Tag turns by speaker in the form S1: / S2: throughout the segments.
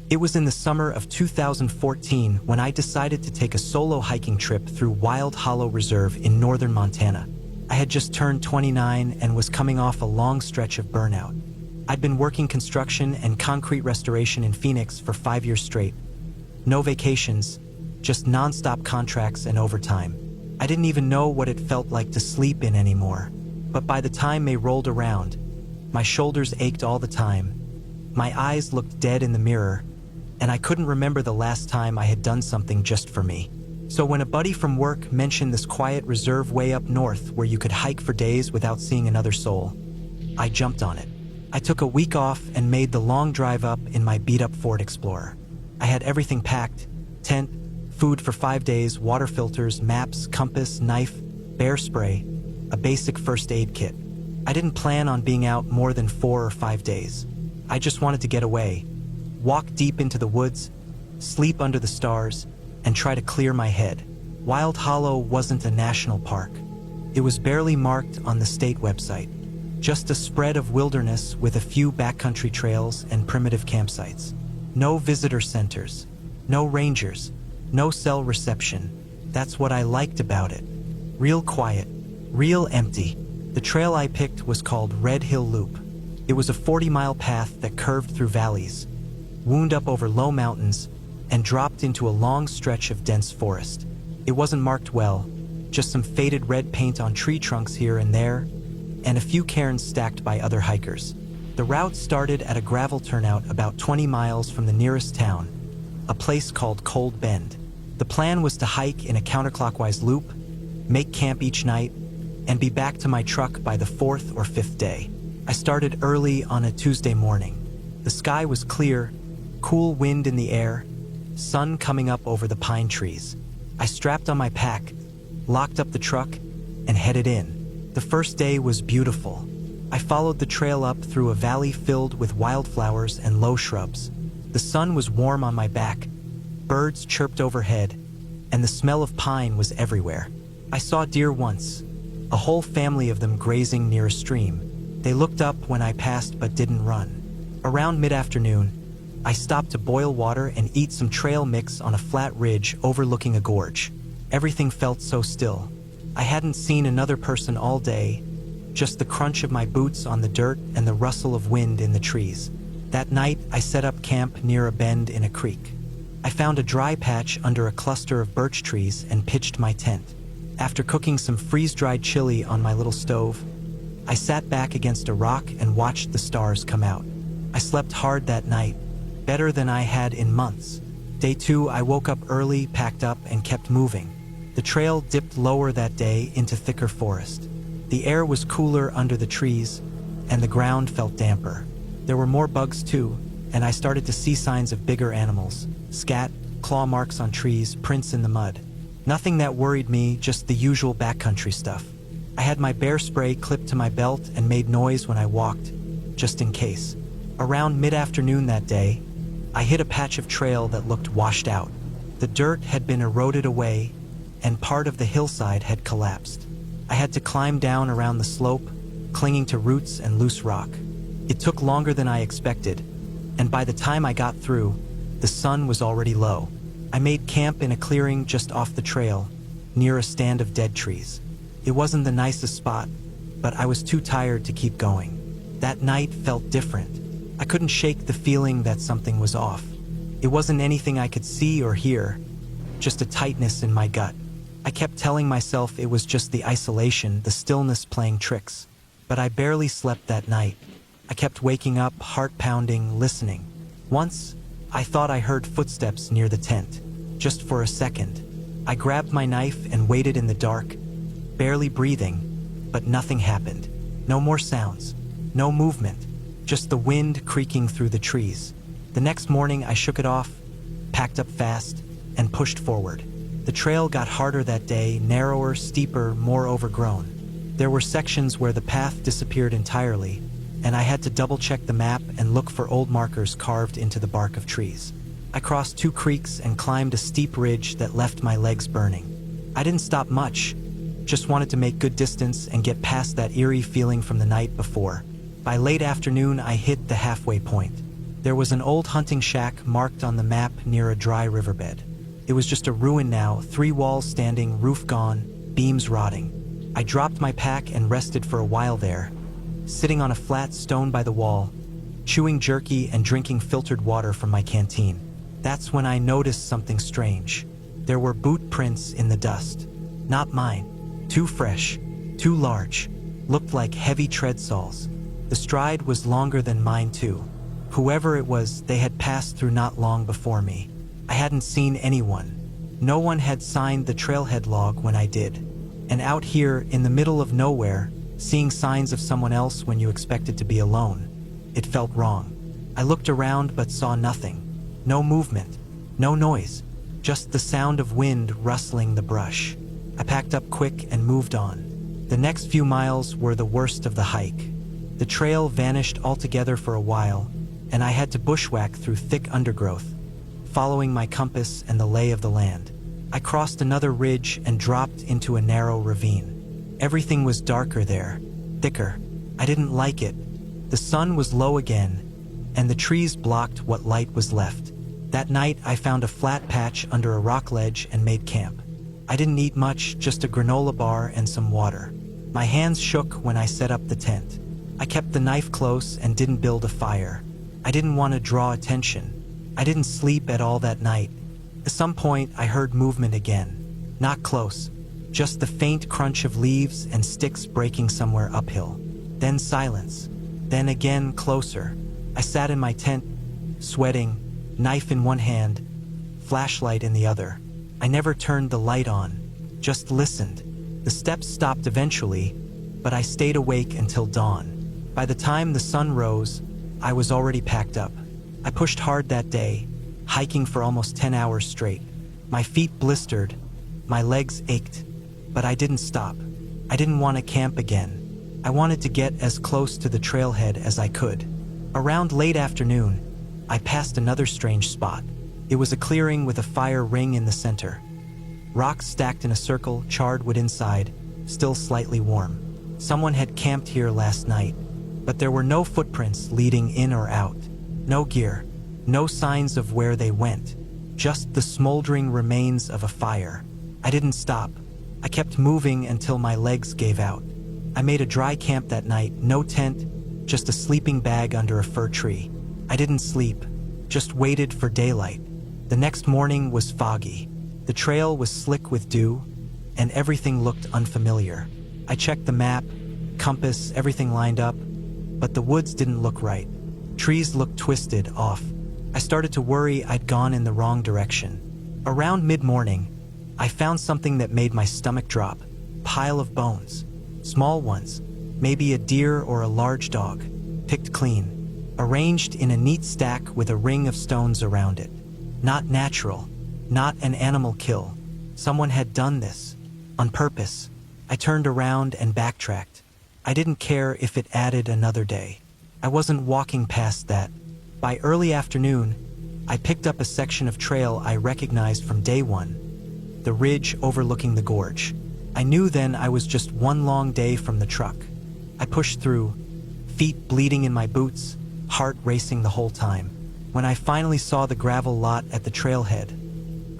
S1: It was in the summer of 2014 when I decided to take a solo hiking trip through Wild Hollow Reserve in northern Montana. I had just turned 29 and was coming off a long stretch of burnout. I'd been working construction and concrete restoration in Phoenix for 5 years straight. No vacations, just non-stop contracts and overtime. I didn't even know what it felt like to sleep in anymore. But by the time May rolled around, my shoulders ached all the time, my eyes looked dead in the mirror, and I couldn't remember the last time I had done something just for me. So when a buddy from work mentioned this quiet reserve way up north where you could hike for days without seeing another soul, I jumped on it. I took a week off and made the long drive up in my beat-up Ford Explorer. I had everything packed: tent, food for 5 days, water filters, maps, compass, knife, bear spray, a basic first aid kit. I didn't plan on being out more than 4 or 5 days. I just wanted to get away, walk deep into the woods, sleep under the stars, and try to clear my head. Wild Hollow wasn't a national park. It was barely marked on the state website. Just a spread of wilderness with a few backcountry trails and primitive campsites. No visitor centers, no rangers, no cell reception. That's what I liked about it. Real quiet, real empty. The trail I picked was called Red Hill Loop. It was a 40-mile path that curved through valleys, wound up over low mountains, and dropped into a long stretch of dense forest. It wasn't marked well, just some faded red paint on tree trunks here and there, and a few cairns stacked by other hikers. The route started at a gravel turnout about 20 miles from the nearest town, a place called Cold Bend. The plan was to hike in a counterclockwise loop, make camp each night, and be back to my truck by the 4th or 5th day. I started early on a Tuesday morning. The sky was clear, cool wind in the air, sun coming up over the pine trees. I strapped on my pack, locked up the truck, and headed in. The first day was beautiful. I followed the trail up through a valley filled with wildflowers and low shrubs. The sun was warm on my back, birds chirped overhead, and the smell of pine was everywhere. I saw deer once, a whole family of them grazing near a stream. They looked up when I passed but didn't run. Around mid-afternoon, I stopped to boil water and eat some trail mix on a flat ridge overlooking a gorge. Everything felt so still. I hadn't seen another person all day, just the crunch of my boots on the dirt and the rustle of wind in the trees. That night, I set up camp near a bend in a creek. I found a dry patch under a cluster of birch trees and pitched my tent. After cooking some freeze-dried chili on my little stove, I sat back against a rock and watched the stars come out. I slept hard that night, better than I had in months. Day 2, I woke up early, packed up, and kept moving. The trail dipped lower that day into thicker forest. The air was cooler under the trees, and the ground felt damper. There were more bugs too, and I started to see signs of bigger animals. Scat, claw marks on trees, prints in the mud. Nothing that worried me, just the usual backcountry stuff. I had my bear spray clipped to my belt and made noise when I walked, just in case. Around mid-afternoon that day, I hit a patch of trail that looked washed out. The dirt had been eroded away, and part of the hillside had collapsed. I had to climb down around the slope, clinging to roots and loose rock. It took longer than I expected, and by the time I got through, the sun was already low. I made camp in a clearing just off the trail, near a stand of dead trees. It wasn't the nicest spot, but I was too tired to keep going. That night felt different. I couldn't shake the feeling that something was off. It wasn't anything I could see or hear, just a tightness in my gut. I kept telling myself it was just the isolation, the stillness playing tricks. But I barely slept that night. I kept waking up, heart pounding, listening. Once, I thought I heard footsteps near the tent. Just for a second. I grabbed my knife and waited in the dark, barely breathing, but nothing happened. No more sounds, no movement, just the wind creaking through the trees. The next morning, I shook it off, packed up fast, and pushed forward. The trail got harder that day, narrower, steeper, more overgrown. There were sections where the path disappeared entirely, and I had to double-check the map and look for old markers carved into the bark of trees. I crossed 2 creeks and climbed a steep ridge that left my legs burning. I didn't stop much, just wanted to make good distance and get past that eerie feeling from the night before. By late afternoon, I hit the halfway point. There was an old hunting shack marked on the map near a dry riverbed. It was just a ruin now, 3 walls standing, roof gone, beams rotting. I dropped my pack and rested for a while there, sitting on a flat stone by the wall, chewing jerky and drinking filtered water from my canteen. That's when I noticed something strange. There were boot prints in the dust. Not mine. Too fresh, too large, looked like heavy tread soles. The stride was longer than mine too. Whoever it was, they had passed through not long before me. I hadn't seen anyone. No one had signed the trailhead log when I did. And out here, in the middle of nowhere, seeing signs of someone else when you expected to be alone, it felt wrong. I looked around but saw nothing. No movement, no noise, just the sound of wind rustling the brush. I packed up quick and moved on. The next few miles were the worst of the hike. The trail vanished altogether for a while, and I had to bushwhack through thick undergrowth, following my compass and the lay of the land. I crossed another ridge and dropped into a narrow ravine. Everything was darker there, thicker. I didn't like it. The sun was low again, and the trees blocked what light was left. That night, I found a flat patch under a rock ledge and made camp. I didn't eat much, just a granola bar and some water. My hands shook when I set up the tent. I kept the knife close and didn't build a fire. I didn't want to draw attention. I didn't sleep at all that night. At some point, I heard movement again. Not close, just the faint crunch of leaves and sticks breaking somewhere uphill. Then silence. Then again closer. I sat in my tent, sweating, knife in one hand, flashlight in the other. I never turned the light on, just listened. The steps stopped eventually, but I stayed awake until dawn. By the time the sun rose, I was already packed up. I pushed hard that day, hiking for almost 10 hours straight. My feet blistered, my legs ached, but I didn't stop. I didn't want to camp again. I wanted to get as close to the trailhead as I could. Around late afternoon, I passed another strange spot. It was a clearing with a fire ring in the center. Rocks stacked in a circle, charred wood inside, still slightly warm. Someone had camped here last night, but there were no footprints leading in or out. No gear, no signs of where they went, just the smoldering remains of a fire. I didn't stop. I kept moving until my legs gave out. I made a dry camp that night, no tent, just a sleeping bag under a fir tree. I didn't sleep, just waited for daylight. The next morning was foggy. The trail was slick with dew, and everything looked unfamiliar. I checked the map, compass, everything lined up, but the woods didn't look right. Trees looked twisted, off. I started to worry I'd gone in the wrong direction. Around mid-morning, I found something that made my stomach drop. Pile of bones. Small ones, maybe a deer or a large dog, picked clean, arranged in a neat stack with a ring of stones around it. Not natural, not an animal kill. Someone had done this, on purpose. I turned around and backtracked. I didn't care if it added another day. I wasn't walking past that. By early afternoon, I picked up a section of trail I recognized from day one, the ridge overlooking the gorge. I knew then I was just one long day from the truck. I pushed through, feet bleeding in my boots, heart racing the whole time. When I finally saw the gravel lot at the trailhead,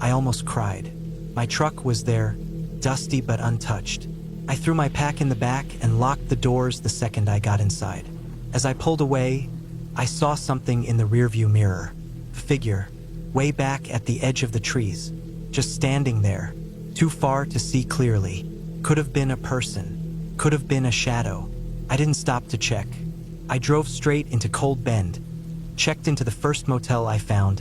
S1: I almost cried. My truck was there, dusty but untouched. I threw my pack in the back and locked the doors the second I got inside. As I pulled away, I saw something in the rearview mirror. A figure, way back at the edge of the trees, just standing there, too far to see clearly. Could have been a person, could have been a shadow. I didn't stop to check. I drove straight into Cold Bend, checked into the first motel I found,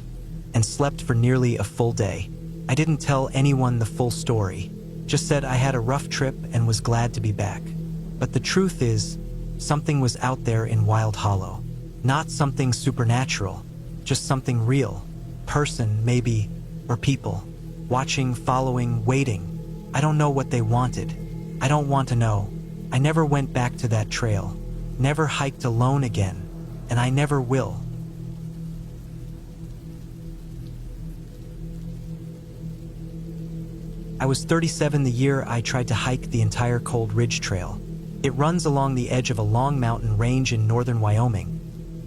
S1: and slept for nearly a full day. I didn't tell anyone the full story, just said I had a rough trip and was glad to be back. But the truth is, something was out there in Wild Hollow. Not something supernatural, just something real. Person, maybe, or people. Watching, following, waiting. I don't know what they wanted. I don't want to know. I never went back to that trail. Never hiked alone again. And I never will. I was 37 the year I tried to hike the entire Cold Ridge Trail. It runs along the edge of a long mountain range in northern Wyoming.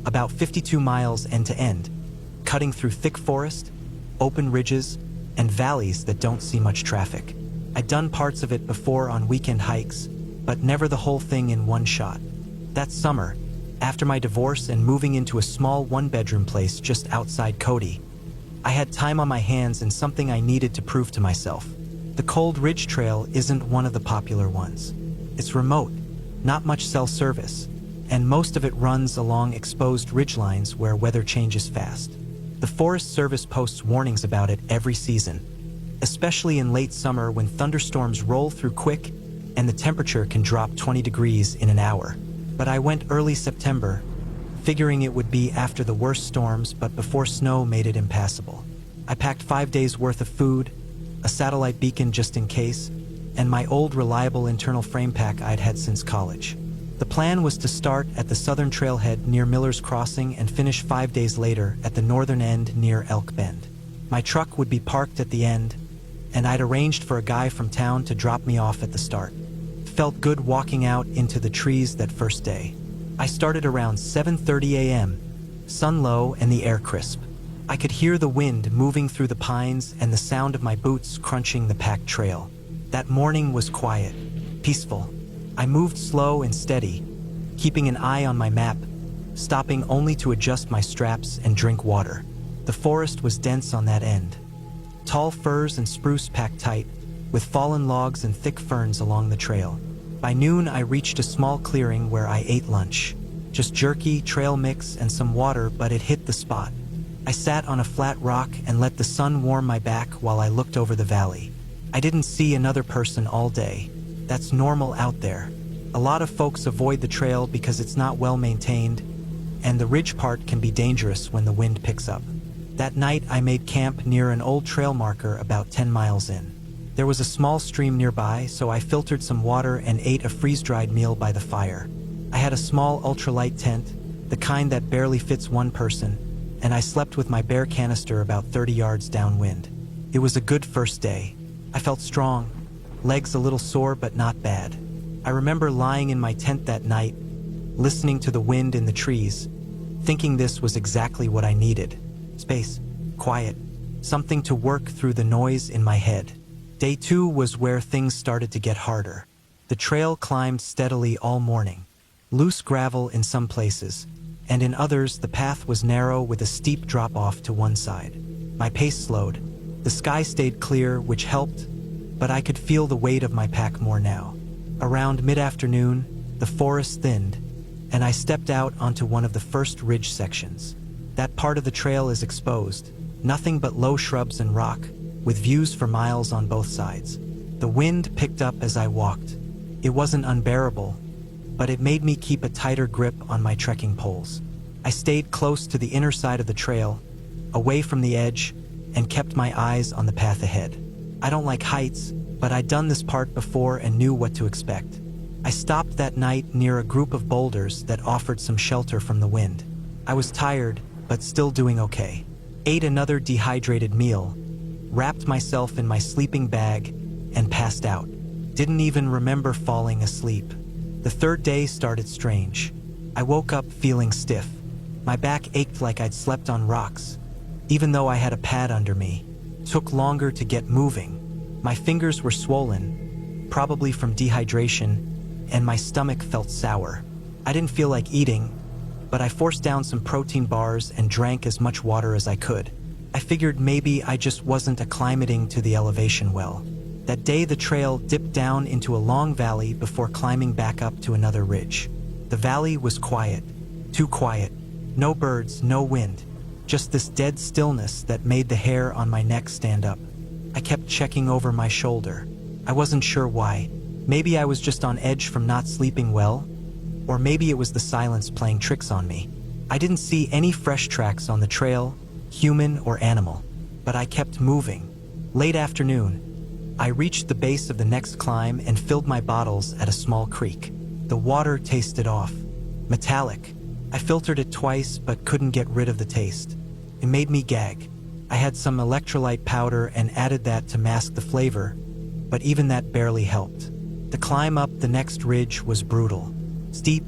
S1: about 52 miles end to end, cutting through thick forest, open ridges, and valleys that don't see much traffic. I'd done parts of it before on weekend hikes, but never the whole thing in one shot. That summer, after my divorce and moving into a small one-bedroom place just outside Cody, I had time on my hands and something I needed to prove to myself. The Cold Ridge Trail isn't one of the popular ones. It's remote, not much cell service, and most of it runs along exposed ridgelines where weather changes fast. The Forest Service posts warnings about it every season, especially in late summer when thunderstorms roll through quick and the temperature can drop 20 degrees in an hour. But I went early September, figuring it would be after the worst storms but before snow made it impassable. I packed 5 days worth of food, a satellite beacon just in case, and my old reliable internal frame pack I'd had since college. The plan was to start at the southern trailhead near Miller's Crossing and finish 5 days later at the northern end near Elk Bend. My truck would be parked at the end, and I'd arranged for a guy from town to drop me off at the start. Felt good walking out into the trees that first day. I started around 7:30 a.m., sun low and the air crisp. I could hear the wind moving through the pines and the sound of my boots crunching the packed trail. That morning was quiet, peaceful. I moved slow and steady, keeping an eye on my map, stopping only to adjust my straps and drink water. The forest was dense on that end. Tall firs and spruce packed tight, with fallen logs and thick ferns along the trail. By noon, I reached a small clearing where I ate lunch. Just jerky, trail mix, and some water, but it hit the spot. I sat on a flat rock and let the sun warm my back while I looked over the valley. I didn't see another person all day. That's normal out there. A lot of folks avoid the trail because it's not well maintained, and the ridge part can be dangerous when the wind picks up. That night, I made camp near an old trail marker about 10 miles in. There was a small stream nearby, so I filtered some water and ate a freeze-dried meal by the fire. I had a small ultralight tent, the kind that barely fits one person, and I slept with my bare canister about 30 yards downwind. It was a good first day. I felt strong, legs a little sore but not bad. I remember lying in my tent that night, listening to the wind in the trees, thinking this was exactly what I needed. Space, quiet, something to work through the noise in my head. Day 2 was where things started to get harder. The trail climbed steadily all morning. Loose gravel in some places, and in others the path was narrow with a steep drop-off to one side. My pace slowed. The sky stayed clear, which helped, but I could feel the weight of my pack more now. Around mid-afternoon, the forest thinned, and I stepped out onto one of the first ridge sections. That part of the trail is exposed, nothing but low shrubs and rock, with views for miles on both sides. The wind picked up as I walked. It wasn't unbearable, but it made me keep a tighter grip on my trekking poles. I stayed close to the inner side of the trail, away from the edge, and kept my eyes on the path ahead. I don't like heights, but I'd done this part before and knew what to expect. I stopped that night near a group of boulders that offered some shelter from the wind. I was tired, but still doing okay. Ate another dehydrated meal, wrapped myself in my sleeping bag, and passed out. Didn't even remember falling asleep. The third day started strange. I woke up feeling stiff. My back ached like I'd slept on rocks, even though I had a pad under me. Took longer to get moving. My fingers were swollen, probably from dehydration, and my stomach felt sour. I didn't feel like eating, but I forced down some protein bars and drank as much water as I could. I figured maybe I just wasn't acclimating to the elevation well. That day the trail dipped down into a long valley before climbing back up to another ridge. The valley was quiet, too quiet. No birds, no wind, just this dead stillness that made the hair on my neck stand up. I kept checking over my shoulder. I wasn't sure why. Maybe I was just on edge from not sleeping well, or maybe it was the silence playing tricks on me. I didn't see any fresh tracks on the trail, human or animal, but I kept moving. Late afternoon, I reached the base of the next climb and filled my bottles at a small creek. The water tasted off, metallic. I filtered it twice but couldn't get rid of the taste. It made me gag. I had some electrolyte powder and added that to mask the flavor, but even that barely helped. The climb up the next ridge was brutal. Steep,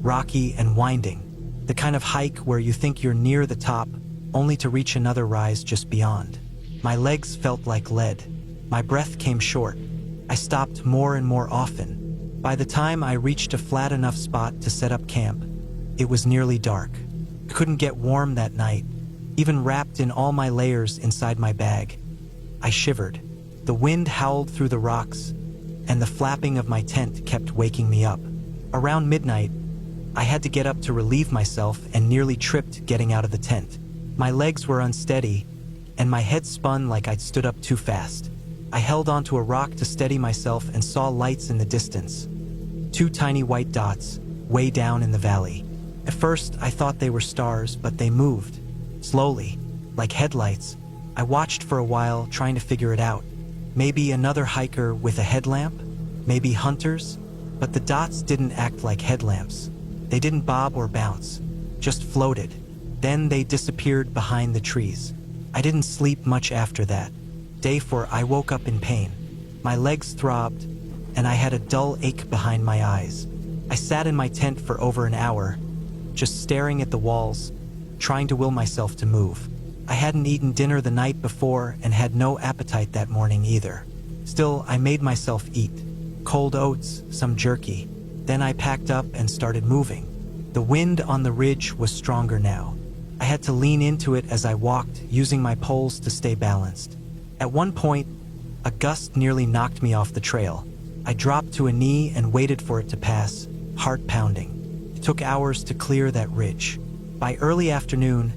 S1: rocky, and winding. The kind of hike where you think you're near the top, only to reach another rise just beyond. My legs felt like lead. My breath came short. I stopped more and more often. By the time I reached a flat enough spot to set up camp, it was nearly dark. I couldn't get warm that night, even wrapped in all my layers inside my bag. I shivered. The wind howled through the rocks, and the flapping of my tent kept waking me up. Around midnight, I had to get up to relieve myself and nearly tripped getting out of the tent. My legs were unsteady, and my head spun like I'd stood up too fast. I held onto a rock to steady myself and saw lights in the distance. 2 tiny white dots, way down in the valley. At first, I thought they were stars, but they moved. Slowly, like headlights. I watched for a while, trying to figure it out. Maybe another hiker with a headlamp? Maybe hunters? But the dots didn't act like headlamps. They didn't bob or bounce, just floated. Then they disappeared behind the trees. I didn't sleep much after that. Day 4, I woke up in pain. My legs throbbed, and I had a dull ache behind my eyes. I sat in my tent for over an hour, just staring at the walls, trying to will myself to move. I hadn't eaten dinner the night before and had no appetite that morning either. Still, I made myself eat. Cold oats, some jerky. Then I packed up and started moving. The wind on the ridge was stronger now. I had to lean into it as I walked, using my poles to stay balanced. At one point, a gust nearly knocked me off the trail. I dropped to a knee and waited for it to pass, heart pounding. It took hours to clear that ridge. By early afternoon,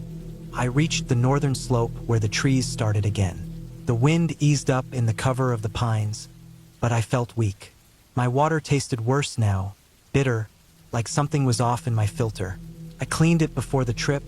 S1: I reached the northern slope where the trees started again. The wind eased up in the cover of the pines, but I felt weak. My water tasted worse now, bitter, like something was off in my filter. I cleaned it before the trip,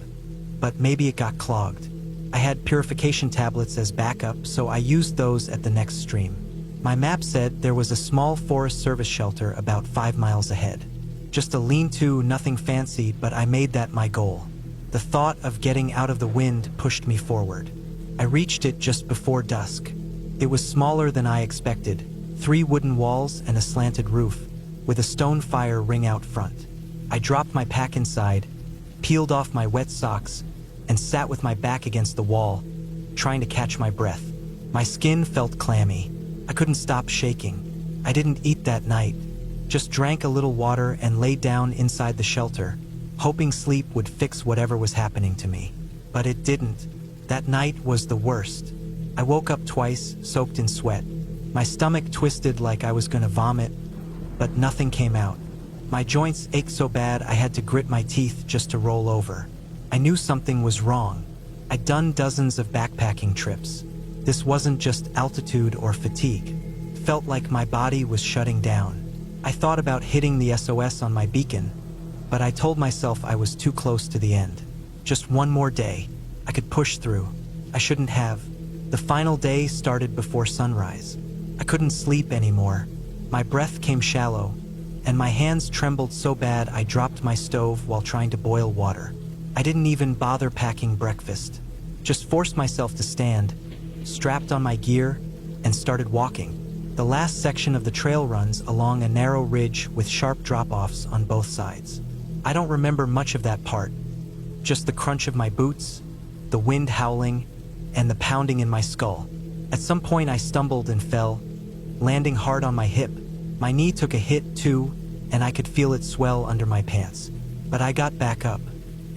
S1: but maybe it got clogged. I had purification tablets as backup, so I used those at the next stream. My map said there was a small Forest Service shelter about 5 miles ahead. Just a lean-to, nothing fancy, but I made that my goal. The thought of getting out of the wind pushed me forward. I reached it just before dusk. It was smaller than I expected, 3 wooden walls and a slanted roof, with a stone fire ring out front. I dropped my pack inside, peeled off my wet socks, and sat with my back against the wall, trying to catch my breath. My skin felt clammy. I couldn't stop shaking. I didn't eat that night, just drank a little water and lay down inside the shelter, hoping sleep would fix whatever was happening to me. But it didn't. That night was the worst. I woke up twice, soaked in sweat. My stomach twisted like I was gonna vomit, but nothing came out. My joints ached so bad I had to grit my teeth just to roll over. I knew something was wrong. I'd done dozens of backpacking trips. This wasn't just altitude or fatigue. It felt like my body was shutting down. I thought about hitting the SOS on my beacon, but I told myself I was too close to the end. Just one more day. I could push through. I shouldn't have. The final day started before sunrise. I couldn't sleep anymore. My breath came shallow, and my hands trembled so bad I dropped my stove while trying to boil water. I didn't even bother packing breakfast. Just forced myself to stand, strapped on my gear, and started walking. The last section of the trail runs along a narrow ridge with sharp drop-offs on both sides. I don't remember much of that part, just the crunch of my boots, the wind howling, and the pounding in my skull. At some point I stumbled and fell, landing hard on my hip. My knee took a hit too, and I could feel it swell under my pants. But I got back up.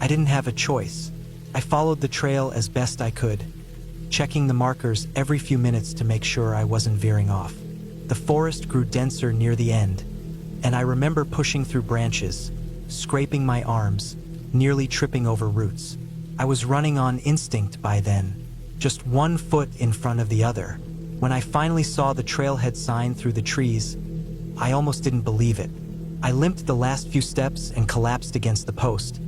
S1: I didn't have a choice. I followed the trail as best I could, checking the markers every few minutes to make sure I wasn't veering off. The forest grew denser near the end, and I remember pushing through branches, scraping my arms, nearly tripping over roots. I was running on instinct by then, just one foot in front of the other. When I finally saw the trailhead sign through the trees, I almost didn't believe it. I limped the last few steps and collapsed against the post,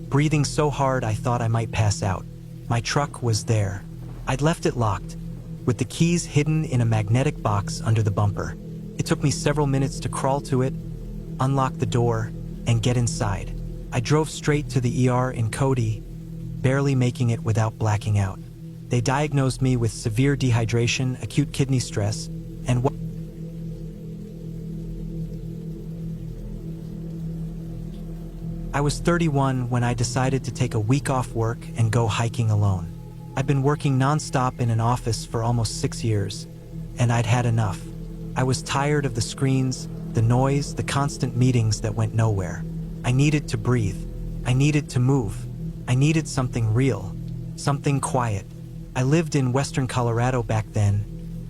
S1: breathing so hard I thought I might pass out. My truck was there. I'd left it locked, with the keys hidden in a magnetic box under the bumper. It took me several minutes to crawl to it, unlock the door, and get inside. I drove straight to the ER in Cody, barely making it without blacking out. They diagnosed me with severe dehydration, acute kidney stress, and I was 31 when I decided to take a week off work and go hiking alone. I'd been working nonstop in an office for almost 6 years, and I'd had enough. I was tired of the screens, the noise, the constant meetings that went nowhere. I needed to breathe. I needed to move. I needed something real, something quiet. I lived in western Colorado back then,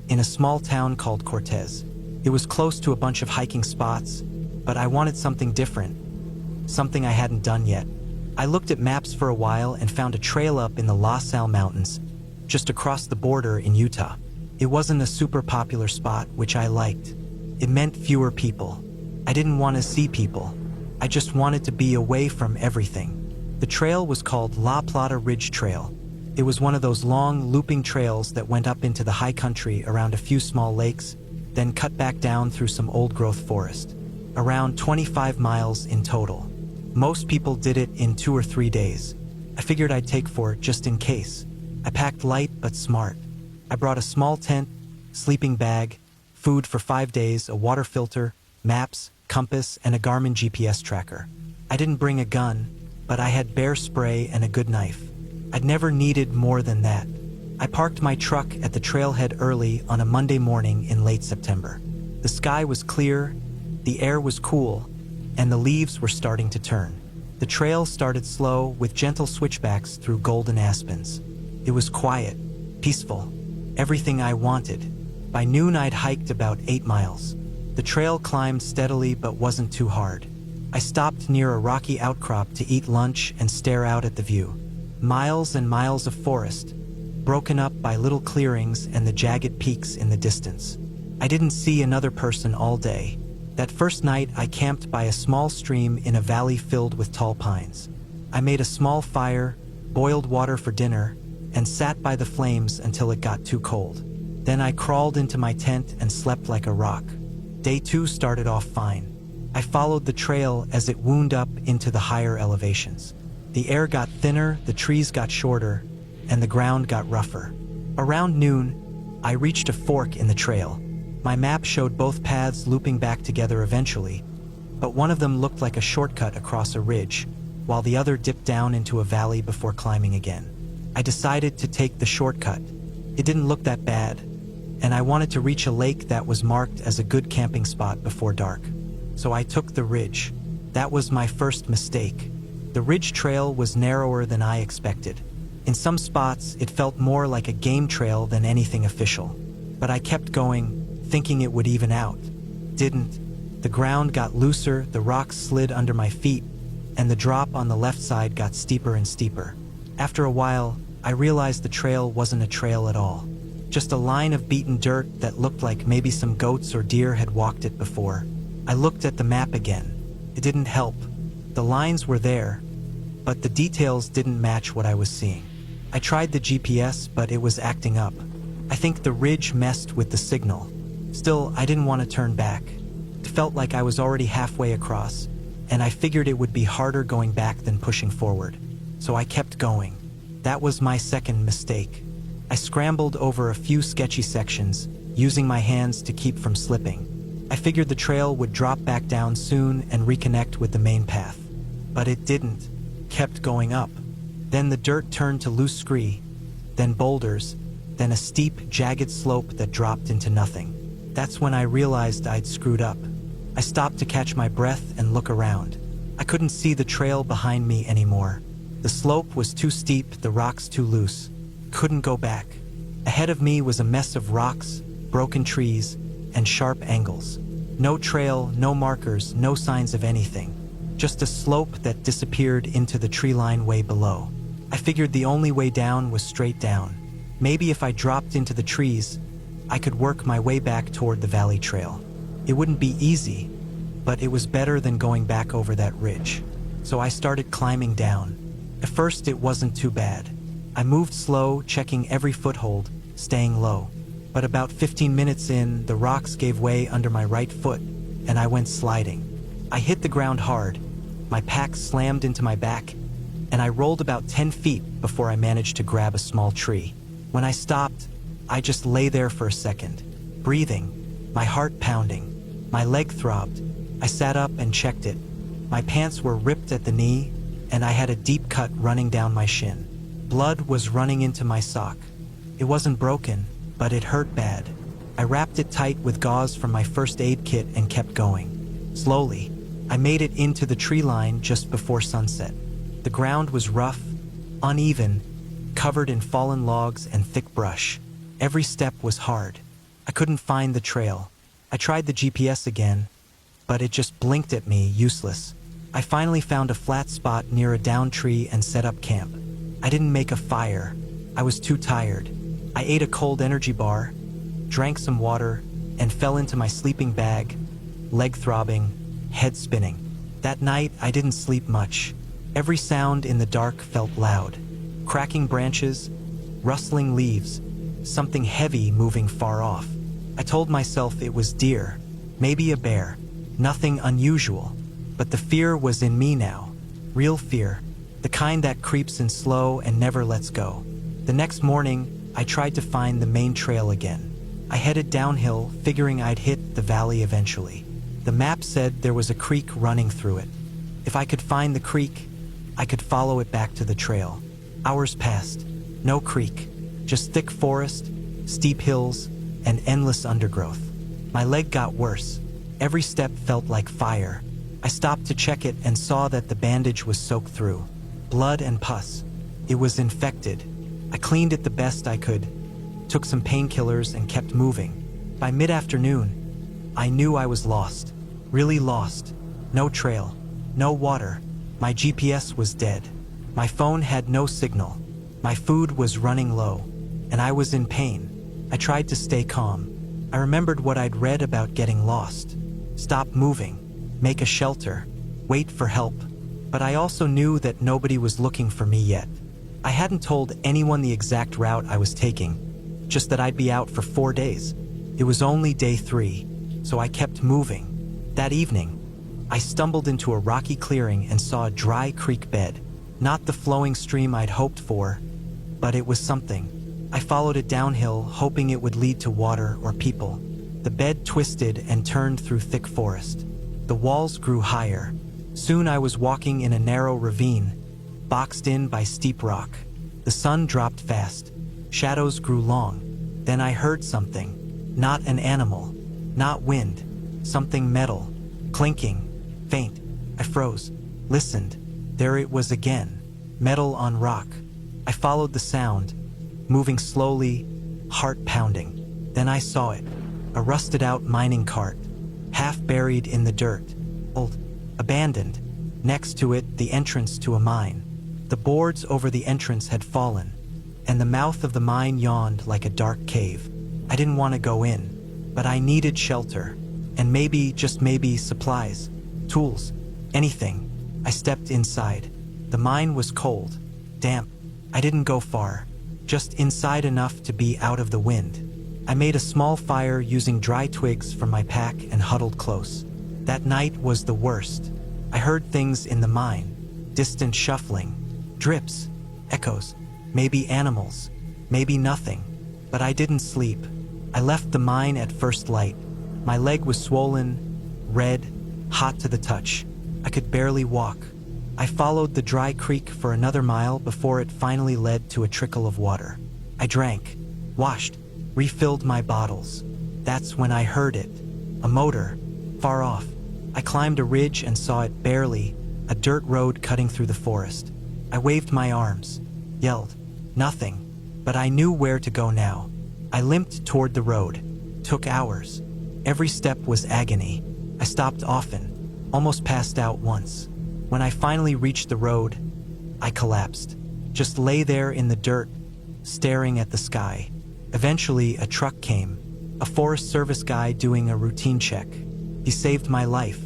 S1: in a small town called Cortez. It was close to a bunch of hiking spots, but I wanted something different, something I hadn't done yet. I looked at maps for a while and found a trail up in the La Salle Mountains, just across the border in Utah. It wasn't a super popular spot, which I liked. It meant fewer people. I didn't want to see people. I just wanted to be away from everything. The trail was called La Plata Ridge Trail. It was one of those long, looping trails that went up into the high country around a few small lakes, then cut back down through some old-growth forest. Around 25 miles in total. Most people did it in 2 or 3 days. I figured I'd take 4 just in case. I packed light but smart. I brought a small tent, sleeping bag, food for 5 days, a water filter, maps, compass, and a Garmin GPS tracker. I didn't bring a gun, but I had bear spray and a good knife. I'd never needed more than that. I parked my truck at the trailhead early on a Monday morning in late September. The sky was clear, the air was cool, and the leaves were starting to turn. The trail started slow with gentle switchbacks through golden aspens. It was quiet, peaceful, everything I wanted. By noon I'd hiked about 8 miles. The trail climbed steadily but wasn't too hard. I stopped near a rocky outcrop to eat lunch and stare out at the view. Miles and miles of forest, broken up by little clearings and the jagged peaks in the distance. I didn't see another person all day. That first night, I camped by a small stream in a valley filled with tall pines. I made a small fire, boiled water for dinner, and sat by the flames until it got too cold. Then I crawled into my tent and slept like a rock. Day 2 started off fine. I followed the trail as it wound up into the higher elevations. The air got thinner, the trees got shorter, and the ground got rougher. Around noon, I reached a fork in the trail. My map showed both paths looping back together eventually, but one of them looked like a shortcut across a ridge, while the other dipped down into a valley before climbing again. I decided to take the shortcut. It didn't look that bad, and I wanted to reach a lake that was marked as a good camping spot before dark. So I took the ridge. That was my first mistake. The ridge trail was narrower than I expected. In some spots, it felt more like a game trail than anything official. But I kept going, thinking it would even out. Didn't. The ground got looser, the rocks slid under my feet, and the drop on the left side got steeper and steeper. After a while, I realized the trail wasn't a trail at all. Just a line of beaten dirt that looked like maybe some goats or deer had walked it before. I looked at the map again. It didn't help. The lines were there, but the details didn't match what I was seeing. I tried the GPS, but it was acting up. I think the ridge messed with the signal. Still, I didn't want to turn back. It felt like I was already halfway across, and I figured it would be harder going back than pushing forward. So I kept going. That was my second mistake. I scrambled over a few sketchy sections, using my hands to keep from slipping. I figured the trail would drop back down soon and reconnect with the main path. But it didn't. Kept going up. Then the dirt turned to loose scree, then boulders, then a steep, jagged slope that dropped into nothing. That's when I realized I'd screwed up. I stopped to catch my breath and look around. I couldn't see the trail behind me anymore. The slope was too steep, the rocks too loose. Couldn't go back. Ahead of me was a mess of rocks, broken trees, and sharp angles. No trail, no markers, no signs of anything. Just a slope that disappeared into the tree line way below. I figured the only way down was straight down. Maybe if I dropped into the trees, I could work my way back toward the valley trail. It wouldn't be easy, but it was better than going back over that ridge. So I started climbing down. At first it wasn't too bad. I moved slow, checking every foothold, staying low. But about 15 minutes in, the rocks gave way under my right foot, and I went sliding. I hit the ground hard. My pack slammed into my back, and I rolled about 10 feet before I managed to grab a small tree. When I stopped, I just lay there for a second, breathing, my heart pounding. My leg throbbed. I sat up and checked it. My pants were ripped at the knee, and I had a deep cut running down my shin. Blood was running into my sock. It wasn't broken, but it hurt bad. I wrapped it tight with gauze from my first aid kit and kept going. Slowly, I made it into the tree line just before sunset. The ground was rough, uneven, covered in fallen logs and thick brush. Every step was hard. I couldn't find the trail. I tried the GPS again, but it just blinked at me, useless. I finally found a flat spot near a downed tree and set up camp. I didn't make a fire. I was too tired. I ate a cold energy bar, drank some water, and fell into my sleeping bag, leg throbbing, head spinning. That night, I didn't sleep much. Every sound in the dark felt loud. Cracking branches, rustling leaves, something heavy moving far off. I told myself it was deer, maybe a bear, nothing unusual. But the fear was in me now. Real fear, the kind that creeps in slow and never lets go. The next morning, I tried to find the main trail again. I headed downhill, figuring I'd hit the valley eventually. The map said there was a creek running through it. If I could find the creek, I could follow it back to the trail. Hours passed. No creek, just thick forest, steep hills, and endless undergrowth. My leg got worse. Every step felt like fire. I stopped to check it and saw that the bandage was soaked through. Blood and pus. It was infected. I cleaned it the best I could, took some painkillers and kept moving. By mid-afternoon, I knew I was lost. Really lost. No trail. No water. My GPS was dead. My phone had no signal. My food was running low, and I was in pain. I tried to stay calm. I remembered what I'd read about getting lost. Stop moving. Make a shelter. Wait for help. But I also knew that nobody was looking for me yet. I hadn't told anyone the exact route I was taking, just that I'd be out for 4 days. It was only day 3, so I kept moving. That evening, I stumbled into a rocky clearing and saw a dry creek bed. Not the flowing stream I'd hoped for, but it was something. I followed it downhill, hoping it would lead to water or people. The bed twisted and turned through thick forest. The walls grew higher. Soon I was walking in a narrow ravine, boxed in by steep rock. The sun dropped fast. Shadows grew long. Then I heard something. Not an animal. Not wind. Something metal. Clinking. Faint. I froze. Listened. There it was again. Metal on rock. I followed the sound, moving slowly, heart pounding. Then I saw it. A rusted-out mining cart, half buried in the dirt. Old. Abandoned. Next to it, the entrance to a mine. The boards over the entrance had fallen, and the mouth of the mine yawned like a dark cave. I didn't want to go in, but I needed shelter, and maybe, just maybe, supplies, tools, anything. I stepped inside. The mine was cold, damp. I didn't go far, just inside enough to be out of the wind. I made a small fire using dry twigs from my pack and huddled close. That night was the worst. I heard things in the mine, distant shuffling, drips, echoes, maybe animals, maybe nothing. But I didn't sleep. I left the mine at first light. My leg was swollen, red, hot to the touch. I could barely walk. I followed the dry creek for another mile before it finally led to a trickle of water. I drank, washed, refilled my bottles. That's when I heard it. A motor, far off. I climbed a ridge and saw it barely, a dirt road cutting through the forest. I waved my arms, yelled, nothing, but I knew where to go now. I limped toward the road. Took hours. Every step was agony. I stopped often, almost passed out once. When I finally reached the road, I collapsed. Just lay there in the dirt, staring at the sky. Eventually, a truck came, a Forest Service guy doing a routine check. He saved my life.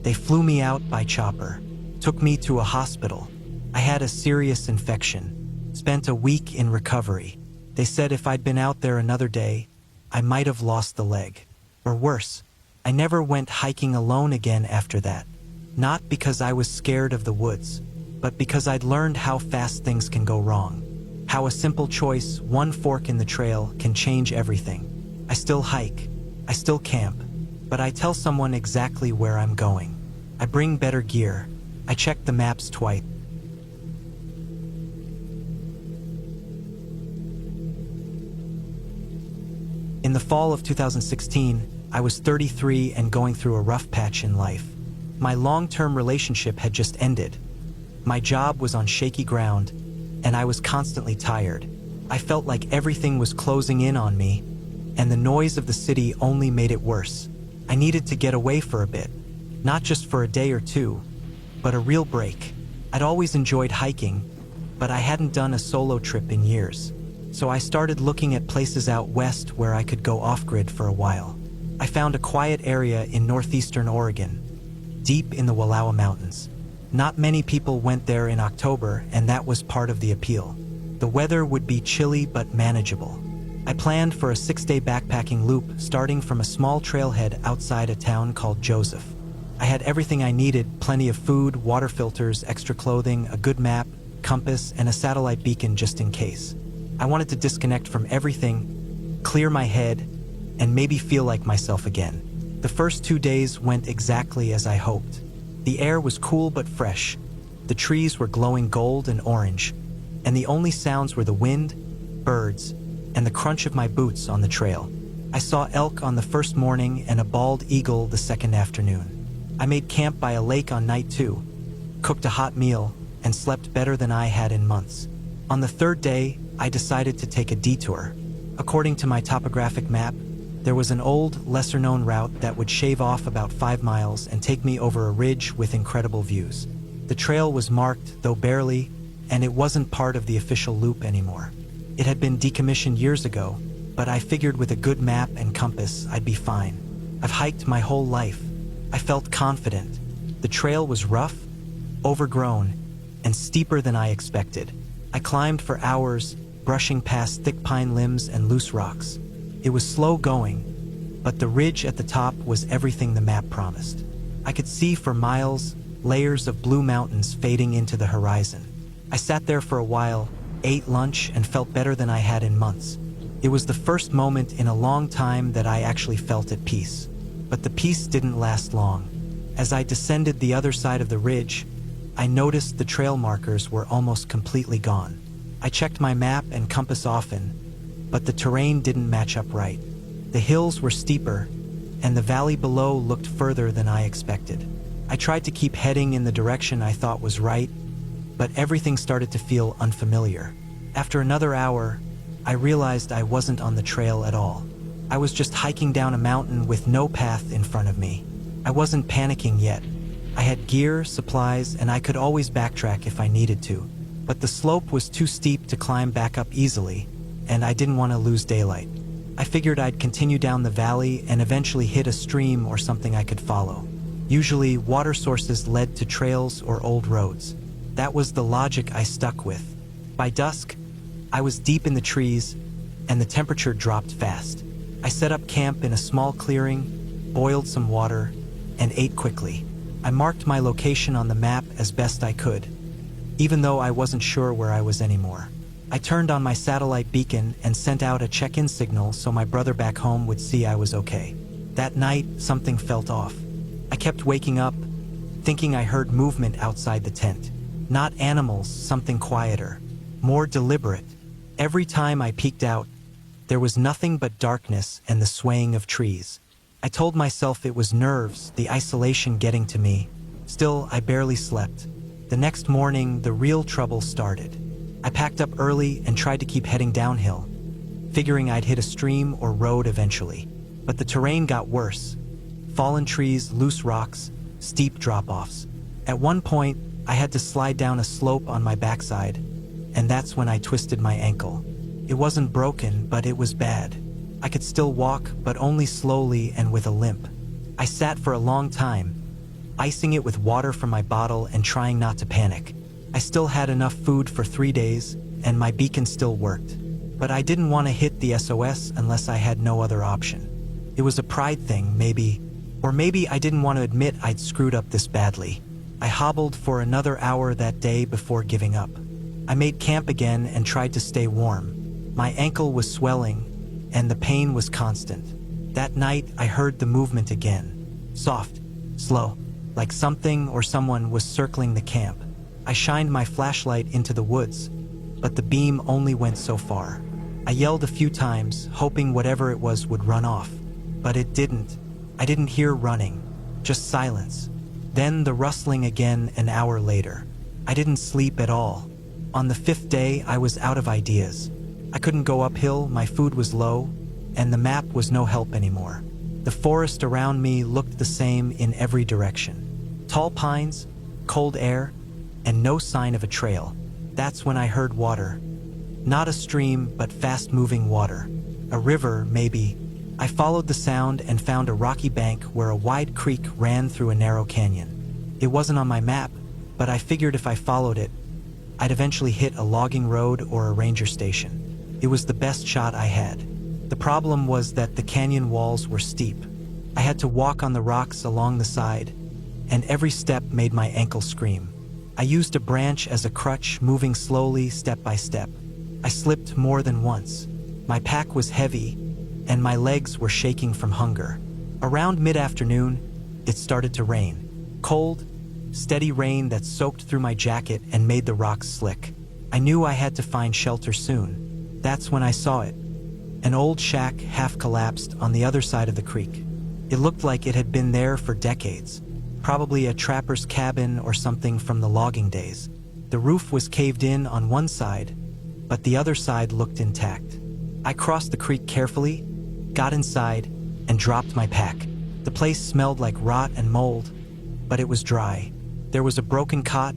S1: They flew me out by chopper, took me to a hospital. I had a serious infection, spent a week in recovery. They said if I'd been out there another day, I might have lost the leg. Or worse, I never went hiking alone again after that. Not because I was scared of the woods, but because I'd learned how fast things can go wrong. How a simple choice, one fork in the trail, can change everything. I still hike, I still camp, but I tell someone exactly where I'm going. I bring better gear. I check the maps twice. In the fall of 2016, I was 33 and going through a rough patch in life. My long-term relationship had just ended. My job was on shaky ground, and I was constantly tired. I felt like everything was closing in on me, and the noise of the city only made it worse. I needed to get away for a bit, not just for a day or two, but a real break. I'd always enjoyed hiking, but I hadn't done a solo trip in years. So I started looking at places out west where I could go off-grid for a while. I found a quiet area in northeastern Oregon, deep in the Wallowa Mountains. Not many people went there in October, and that was part of the appeal. The weather would be chilly but manageable. I planned for a 6-day backpacking loop starting from a small trailhead outside a town called Joseph. I had everything I needed: plenty of food, water filters, extra clothing, a good map, compass, and a satellite beacon just in case. I wanted to disconnect from everything, clear my head, and maybe feel like myself again. The first 2 days went exactly as I hoped. The air was cool but fresh. The trees were glowing gold and orange, and the only sounds were the wind, birds, and the crunch of my boots on the trail. I saw elk on the first morning and a bald eagle the second afternoon. I made camp by a lake on night 2, cooked a hot meal, and slept better than I had in months. On the third day, I decided to take a detour. According to my topographic map, there was an old, lesser-known route that would shave off about 5 miles and take me over a ridge with incredible views. The trail was marked, though barely, and it wasn't part of the official loop anymore. It had been decommissioned years ago, but I figured with a good map and compass, I'd be fine. I've hiked my whole life. I felt confident. The trail was rough, overgrown, and steeper than I expected. I climbed for hours, brushing past thick pine limbs and loose rocks. It was slow going, but the ridge at the top was everything the map promised. I could see for miles, layers of blue mountains fading into the horizon. I sat there for a while, ate lunch, and felt better than I had in months. It was the first moment in a long time that I actually felt at peace. But the peace didn't last long. As I descended the other side of the ridge, I noticed the trail markers were almost completely gone. I checked my map and compass often, but the terrain didn't match up right. The hills were steeper, and the valley below looked further than I expected. I tried to keep heading in the direction I thought was right, but everything started to feel unfamiliar. After another hour, I realized I wasn't on the trail at all. I was just hiking down a mountain with no path in front of me. I wasn't panicking yet. I had gear, supplies, and I could always backtrack if I needed to. But the slope was too steep to climb back up easily, and I didn't want to lose daylight. I figured I'd continue down the valley and eventually hit a stream or something I could follow. Usually, water sources led to trails or old roads. That was the logic I stuck with. By dusk, I was deep in the trees, and the temperature dropped fast. I set up camp in a small clearing, boiled some water, and ate quickly. I marked my location on the map as best I could, even though I wasn't sure where I was anymore. I turned on my satellite beacon and sent out a check-in signal so my brother back home would see I was okay. That night, something felt off. I kept waking up, thinking I heard movement outside the tent. Not animals, something quieter, more deliberate. Every time I peeked out, there was nothing but darkness and the swaying of trees. I told myself it was nerves, the isolation getting to me. Still, I barely slept. The next morning, the real trouble started. I packed up early and tried to keep heading downhill, figuring I'd hit a stream or road eventually. But the terrain got worse. Fallen trees, loose rocks, steep drop-offs. At one point, I had to slide down a slope on my backside, and that's when I twisted my ankle. It wasn't broken, but it was bad. I could still walk, but only slowly and with a limp. I sat for a long time, icing it with water from my bottle and trying not to panic. I still had enough food for 3 days, and my beacon still worked. But I didn't want to hit the SOS unless I had no other option. It was a pride thing, maybe. Or maybe I didn't want to admit I'd screwed up this badly. I hobbled for another hour that day before giving up. I made camp again and tried to stay warm. My ankle was swelling, and the pain was constant. That night, I heard the movement again. Soft, slow, like something or someone was circling the camp. I shined my flashlight into the woods, but the beam only went so far. I yelled a few times, hoping whatever it was would run off, but it didn't. I didn't hear running, just silence. Then the rustling again an hour later. I didn't sleep at all. On the 5th day, I was out of ideas. I couldn't go uphill, my food was low, and the map was no help anymore. The forest around me looked the same in every direction. Tall pines, cold air, and no sign of a trail. That's when I heard water. Not a stream, but fast-moving water. A river, maybe. I followed the sound and found a rocky bank where a wide creek ran through a narrow canyon. It wasn't on my map, but I figured if I followed it, I'd eventually hit a logging road or a ranger station. It was the best shot I had. The problem was that the canyon walls were steep. I had to walk on the rocks along the side, and every step made my ankle scream. I used a branch as a crutch, moving slowly, step by step. I slipped more than once. My pack was heavy, and my legs were shaking from hunger. Around mid-afternoon, it started to rain. Cold, steady rain that soaked through my jacket and made the rocks slick. I knew I had to find shelter soon. That's when I saw it. An old shack, half collapsed, on the other side of the creek. It looked like it had been there for decades. Probably a trapper's cabin or something from the logging days. The roof was caved in on one side, but the other side looked intact. I crossed the creek carefully, got inside, and dropped my pack. The place smelled like rot and mold, but it was dry. There was a broken cot,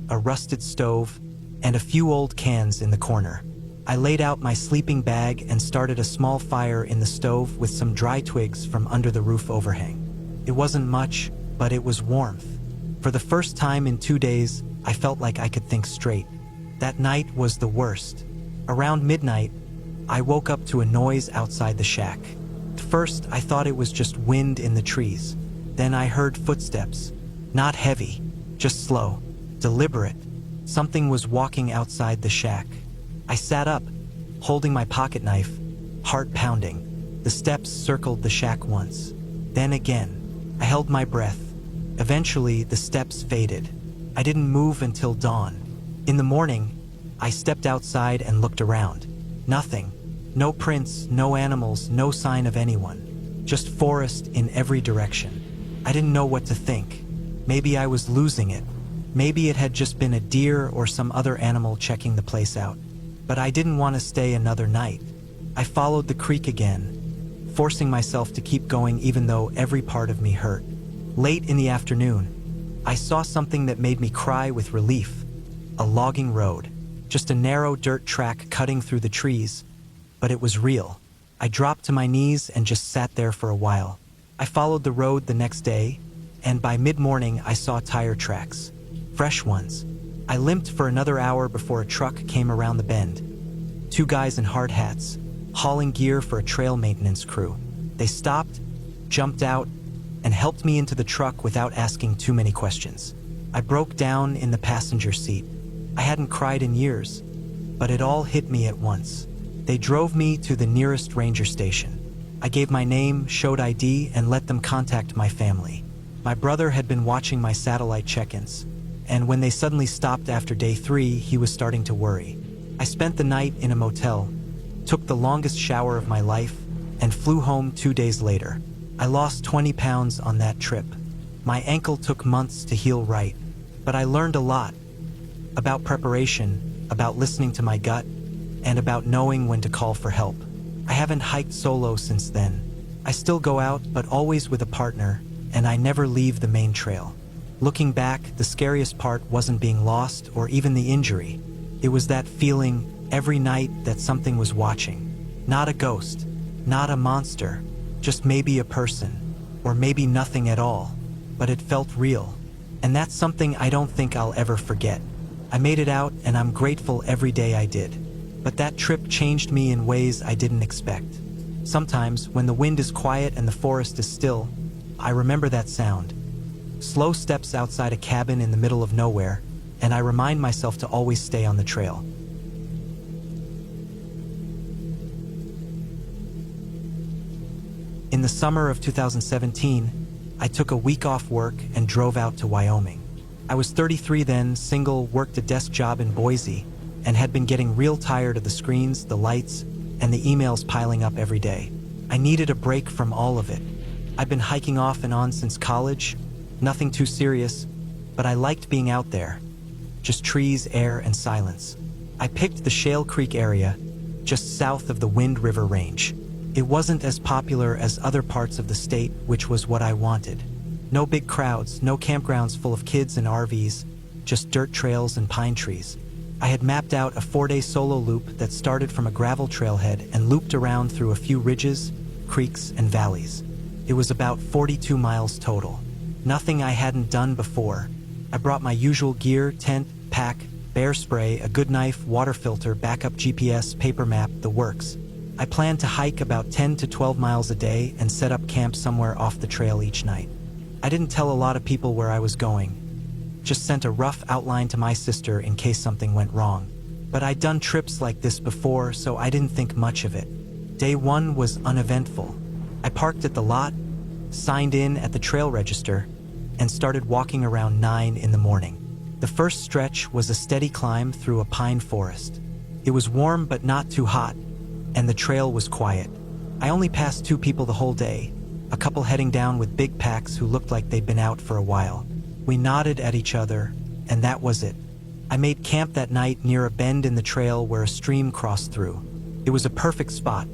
S1: a rusted stove, and a few old cans in the corner. I laid out my sleeping bag and started a small fire in the stove with some dry twigs from under the roof overhang. It wasn't much, but it was warmth. For the first time in 2 days, I felt like I could think straight. That night was the worst. Around midnight, I woke up to a noise outside the shack. At first, I thought it was just wind in the trees. Then I heard footsteps. Not heavy, just slow, deliberate. Something was walking outside the shack. I sat up, holding my pocket knife, heart pounding. The steps circled the shack once. Then again. I held my breath. Eventually, the steps faded. I didn't move until dawn. In the morning, I stepped outside and looked around. Nothing. No prints, no animals, no sign of anyone. Just forest in every direction. I didn't know what to think. Maybe I was losing it. Maybe it had just been a deer or some other animal checking the place out. But I didn't want to stay another night. I followed the creek again, forcing myself to keep going even though every part of me hurt. Late in the afternoon, I saw something that made me cry with relief. A logging road. Just a narrow dirt track cutting through the trees. But it was real. I dropped to my knees and just sat there for a while. I followed the road the next day, and by mid-morning I saw tire tracks. Fresh ones. I limped for another hour before a truck came around the bend. 2 guys in hard hats, hauling gear for a trail maintenance crew. They stopped, jumped out, and helped me into the truck without asking too many questions. I broke down in the passenger seat. I hadn't cried in years, but it all hit me at once. They drove me to the nearest ranger station. I gave my name, showed ID, and let them contact my family. My brother had been watching my satellite check-ins, and when they suddenly stopped after day 3, he was starting to worry. I spent the night in a motel, took the longest shower of my life, and flew home 2 days later. I lost 20 pounds on that trip. My ankle took months to heal right, but I learned a lot. About preparation, about listening to my gut, and about knowing when to call for help. I haven't hiked solo since then. I still go out, but always with a partner, and I never leave the main trail. Looking back, the scariest part wasn't being lost or even the injury. It was that feeling every night that something was watching. Not a ghost, not a monster, just maybe a person, or maybe nothing at all, but it felt real. And that's something I don't think I'll ever forget. I made it out, and I'm grateful every day I did. But that trip changed me in ways I didn't expect. Sometimes, when the wind is quiet and the forest is still, I remember that sound. Slow steps outside a cabin in the middle of nowhere, and I remind myself to always stay on the trail. In the summer of 2017, I took a week off work and drove out to Wyoming. I was 33 then, single, worked a desk job in Boise, and had been getting real tired of the screens, the lights, and the emails piling up every day. I needed a break from all of it. I'd been hiking off and on since college, nothing too serious, but I liked being out there. Just trees, air, and silence. I picked the Shale Creek area, just south of the Wind River Range. It wasn't as popular as other parts of the state, which was what I wanted. No big crowds, no campgrounds full of kids and RVs, just dirt trails and pine trees. I had mapped out a 4-day solo loop that started from a gravel trailhead and looped around through a few ridges, creeks, and valleys. It was about 42 miles total. Nothing I hadn't done before. I brought my usual gear, tent, pack, bear spray, a good knife, water filter, backup GPS, paper map, the works. I planned to hike about 10 to 12 miles a day and set up camp somewhere off the trail each night. I didn't tell a lot of people where I was going. Just sent a rough outline to my sister in case something went wrong. But I'd done trips like this before, so I didn't think much of it. Day 1 was uneventful. I parked at the lot, signed in at the trail register, and started walking around 9 in the morning. The first stretch was a steady climb through a pine forest. It was warm but not too hot, and the trail was quiet. I only passed 2 people the whole day, a couple heading down with big packs who looked like they'd been out for a while. We nodded at each other, and that was it. I made camp that night near a bend in the trail where a stream crossed through. It was a perfect spot.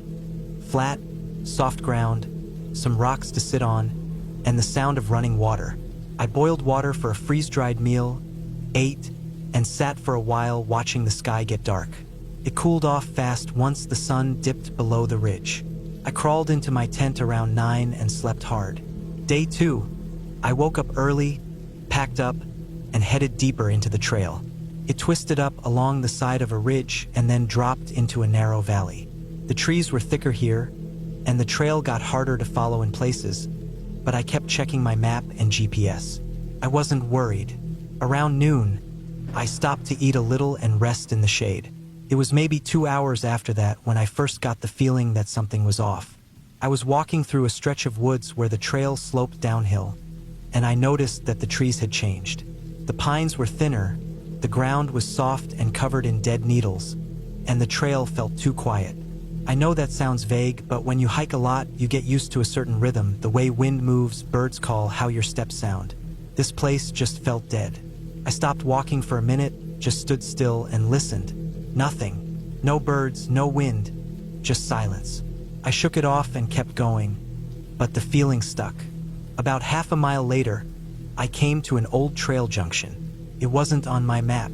S1: Flat, soft ground, some rocks to sit on, and the sound of running water. I boiled water for a freeze-dried meal, ate, and sat for a while watching the sky get dark. It cooled off fast once the sun dipped below the ridge. I crawled into my tent around 9 and slept hard. Day 2, I woke up early, packed up, and headed deeper into the trail. It twisted up along the side of a ridge and then dropped into a narrow valley. The trees were thicker here, and the trail got harder to follow in places, but I kept checking my map and GPS. I wasn't worried. Around noon, I stopped to eat a little and rest in the shade. It was maybe 2 hours after that when I first got the feeling that something was off. I was walking through a stretch of woods where the trail sloped downhill, and I noticed that the trees had changed. The pines were thinner, the ground was soft and covered in dead needles, and the trail felt too quiet. I know that sounds vague, but when you hike a lot, you get used to a certain rhythm, the way wind moves, birds call, how your steps sound. This place just felt dead. I stopped walking for a minute, just stood still and listened. Nothing. No birds, no wind, just silence. I shook it off and kept going, but the feeling stuck. About half a mile later, I came to an old trail junction. It wasn't on my map.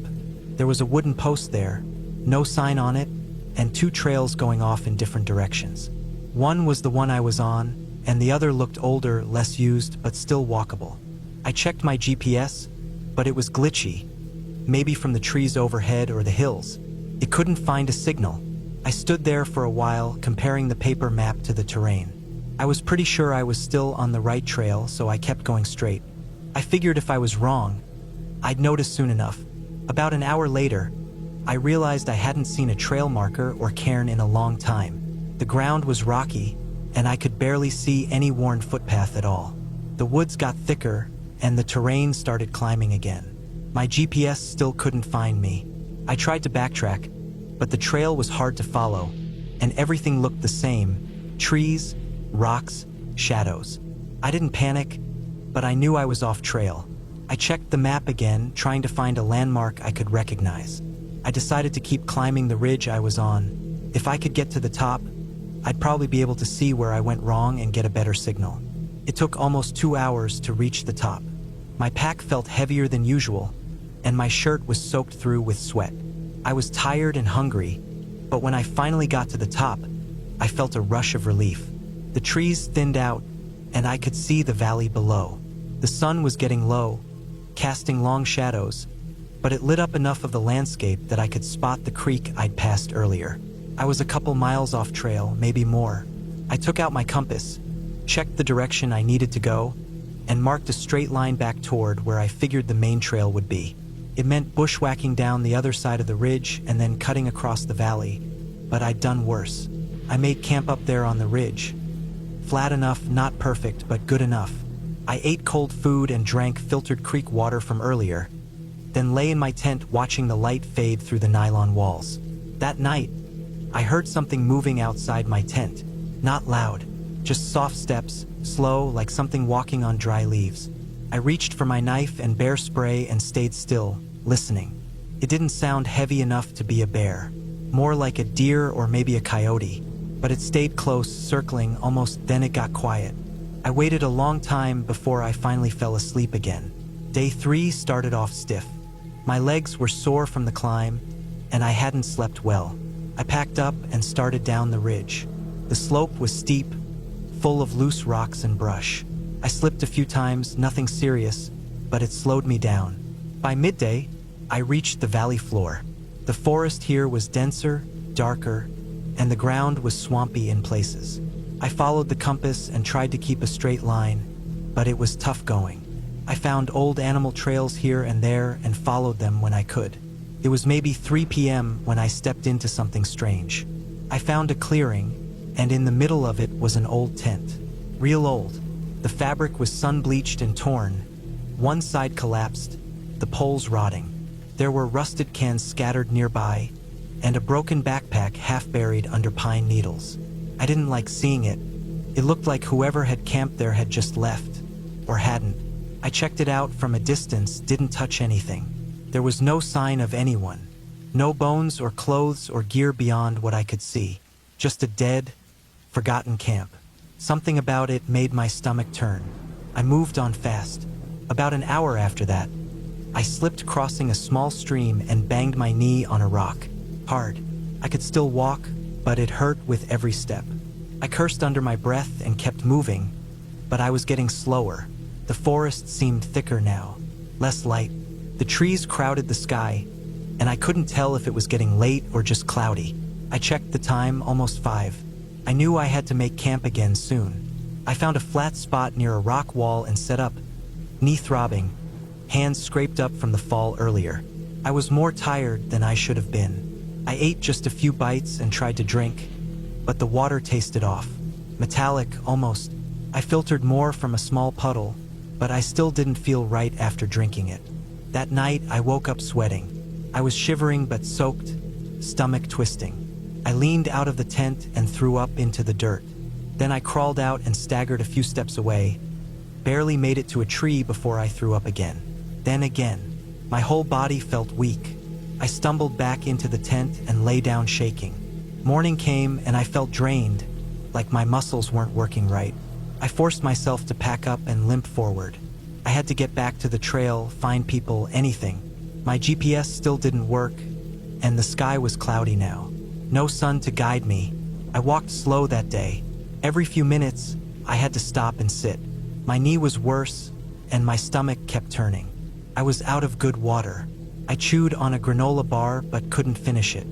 S1: There was a wooden post there, no sign on it, and 2 trails going off in different directions. One was the one I was on, and the other looked older, less used, but still walkable. I checked my GPS, but it was glitchy, maybe from the trees overhead or the hills. It couldn't find a signal. I stood there for a while, comparing the paper map to the terrain. I was pretty sure I was still on the right trail, so I kept going straight. I figured if I was wrong, I'd notice soon enough. About an hour later, I realized I hadn't seen a trail marker or cairn in a long time. The ground was rocky, and I could barely see any worn footpath at all. The woods got thicker, and the terrain started climbing again. My GPS still couldn't find me. I tried to backtrack, but the trail was hard to follow, and everything looked the same: trees, rocks, shadows. I didn't panic, but I knew I was off trail. I checked the map again, trying to find a landmark I could recognize. I decided to keep climbing the ridge I was on. If I could get to the top, I'd probably be able to see where I went wrong and get a better signal. It took almost 2 hours to reach the top. My pack felt heavier than usual, and my shirt was soaked through with sweat. I was tired and hungry, but when I finally got to the top, I felt a rush of relief. The trees thinned out, and I could see the valley below. The sun was getting low, casting long shadows, but it lit up enough of the landscape that I could spot the creek I'd passed earlier. I was a couple miles off trail, maybe more. I took out my compass, checked the direction I needed to go, and marked a straight line back toward where I figured the main trail would be. It meant bushwhacking down the other side of the ridge and then cutting across the valley, but I'd done worse. I made camp up there on the ridge. Flat enough, not perfect, but good enough. I ate cold food and drank filtered creek water from earlier, then lay in my tent watching the light fade through the nylon walls. That night, I heard something moving outside my tent. Not loud, just soft steps, slow, like something walking on dry leaves. I reached for my knife and bear spray and stayed still, listening. It didn't sound heavy enough to be a bear, more like a deer or maybe a coyote, but it stayed close, circling almost. Then it got quiet. I waited a long time before I finally fell asleep again. Day 3 started off stiff. My legs were sore from the climb, and I hadn't slept well. I packed up and started down the ridge. The slope was steep, full of loose rocks and brush. I slipped a few times, nothing serious, but it slowed me down. By midday, I reached the valley floor. The forest here was denser, darker, and the ground was swampy in places. I followed the compass and tried to keep a straight line, but it was tough going. I found old animal trails here and there and followed them when I could. It was maybe 3 p.m. when I stepped into something strange. I found a clearing, and in the middle of it was an old tent. Real old. The fabric was sun-bleached and torn. One side collapsed, the poles rotting. There were rusted cans scattered nearby, and a broken backpack half buried under pine needles. I didn't like seeing it. It looked like whoever had camped there had just left, or hadn't. I checked it out from a distance, didn't touch anything. There was no sign of anyone. No bones or clothes or gear beyond what I could see. Just a dead, forgotten camp. Something about it made my stomach turn. I moved on fast. About an hour after that, I slipped crossing a small stream and banged my knee on a rock. Hard. I could still walk, but it hurt with every step. I cursed under my breath and kept moving, but I was getting slower. The forest seemed thicker now, less light. The trees crowded the sky, and I couldn't tell if it was getting late or just cloudy. I checked the time, almost 5. I knew I had to make camp again soon. I found a flat spot near a rock wall and set up, knee throbbing, hands scraped up from the fall earlier. I was more tired than I should have been. I ate just a few bites and tried to drink, but the water tasted off. Metallic, almost. I filtered more from a small puddle, but I still didn't feel right after drinking it. That night, I woke up sweating. I was shivering but soaked, stomach twisting. I leaned out of the tent and threw up into the dirt. Then I crawled out and staggered a few steps away, barely made it to a tree before I threw up again. Then again. My whole body felt weak. I stumbled back into the tent and lay down shaking. Morning came and I felt drained, like my muscles weren't working right. I forced myself to pack up and limp forward. I had to get back to the trail, find people, anything. My GPS still didn't work, and the sky was cloudy now. No sun to guide me. I walked slow that day. Every few minutes, I had to stop and sit. My knee was worse, and my stomach kept turning. I was out of good water. I chewed on a granola bar but couldn't finish it.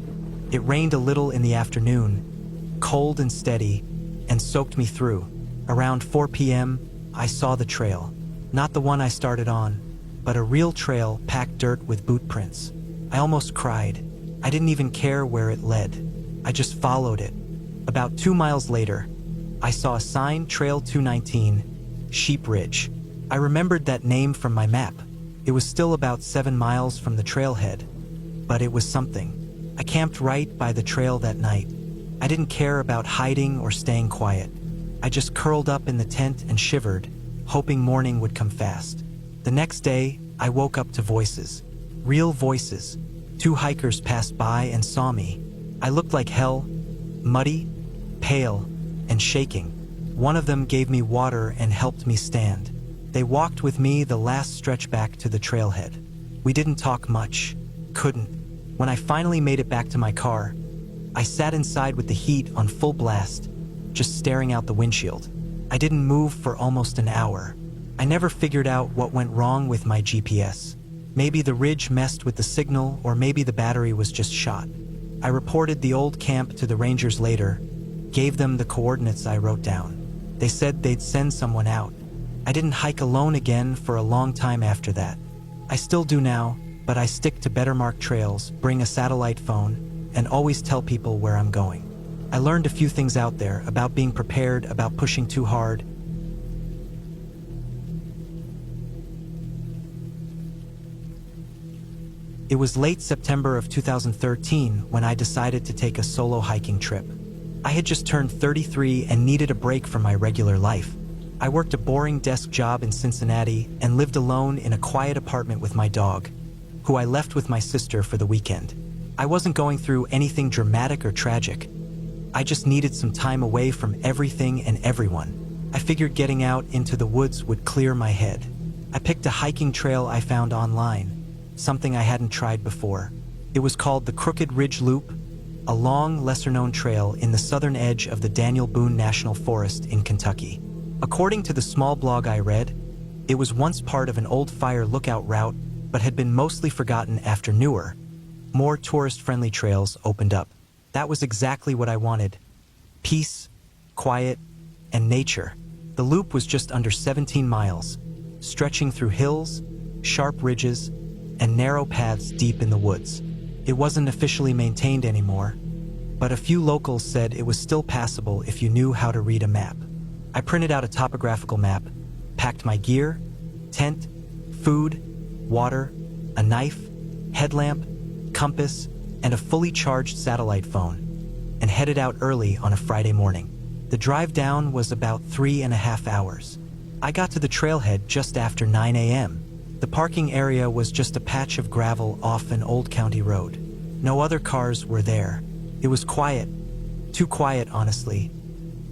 S1: It rained a little in the afternoon, cold and steady, and soaked me through. Around 4 p.m., I saw the trail. Not the one I started on, but a real trail packed dirt with boot prints. I almost cried. I didn't even care where it led. I just followed it. About 2 miles later, I saw a sign, Trail 219, Sheep Ridge. I remembered that name from my map. It was still about 7 miles from the trailhead, but it was something. I camped right by the trail that night. I didn't care about hiding or staying quiet. I just curled up in the tent and shivered, hoping morning would come fast. The next day, I woke up to voices. Real voices. 2 hikers passed by and saw me. I looked like hell, muddy, pale, and shaking. One of them gave me water and helped me stand. They walked with me the last stretch back to the trailhead. We didn't talk much. Couldn't. When I finally made it back to my car, I sat inside with the heat on full blast, just staring out the windshield. I didn't move for almost an hour. I never figured out what went wrong with my GPS. Maybe the ridge messed with the signal, or maybe the battery was just shot. I reported the old camp to the rangers later, gave them the coordinates I wrote down. They said they'd send someone out. I didn't hike alone again for a long time after that. I still do now, but I stick to better marked trails, bring a satellite phone, and always tell people where I'm going. I learned a few things out there about being prepared, about pushing too hard, It was late September of 2013 when I decided to take a solo hiking trip. I had just turned 33 and needed a break from my regular life. I worked a boring desk job in Cincinnati and lived alone in a quiet apartment with my dog, who I left with my sister for the weekend. I wasn't going through anything dramatic or tragic. I just needed some time away from everything and everyone. I figured getting out into the woods would clear my head. I picked a hiking trail I found online, something I hadn't tried before. It was called the Crooked Ridge Loop, a long, lesser-known trail in the southern edge of the Daniel Boone National Forest in Kentucky. According to the small blog I read, it was once part of an old fire lookout route, but had been mostly forgotten after newer, more tourist-friendly trails opened up. That was exactly what I wanted: peace, quiet, and nature. The loop was just under 17 miles, stretching through hills, sharp ridges, and narrow paths deep in the woods. It wasn't officially maintained anymore, but a few locals said it was still passable if you knew how to read a map. I printed out a topographical map, packed my gear, tent, food, water, a knife, headlamp, compass, and a fully charged satellite phone, and headed out early on a Friday morning. The drive down was about 3.5 hours. I got to the trailhead just after 9 a.m. The parking area was just a patch of gravel off an old county road. No other cars were there. It was quiet. Too quiet, honestly.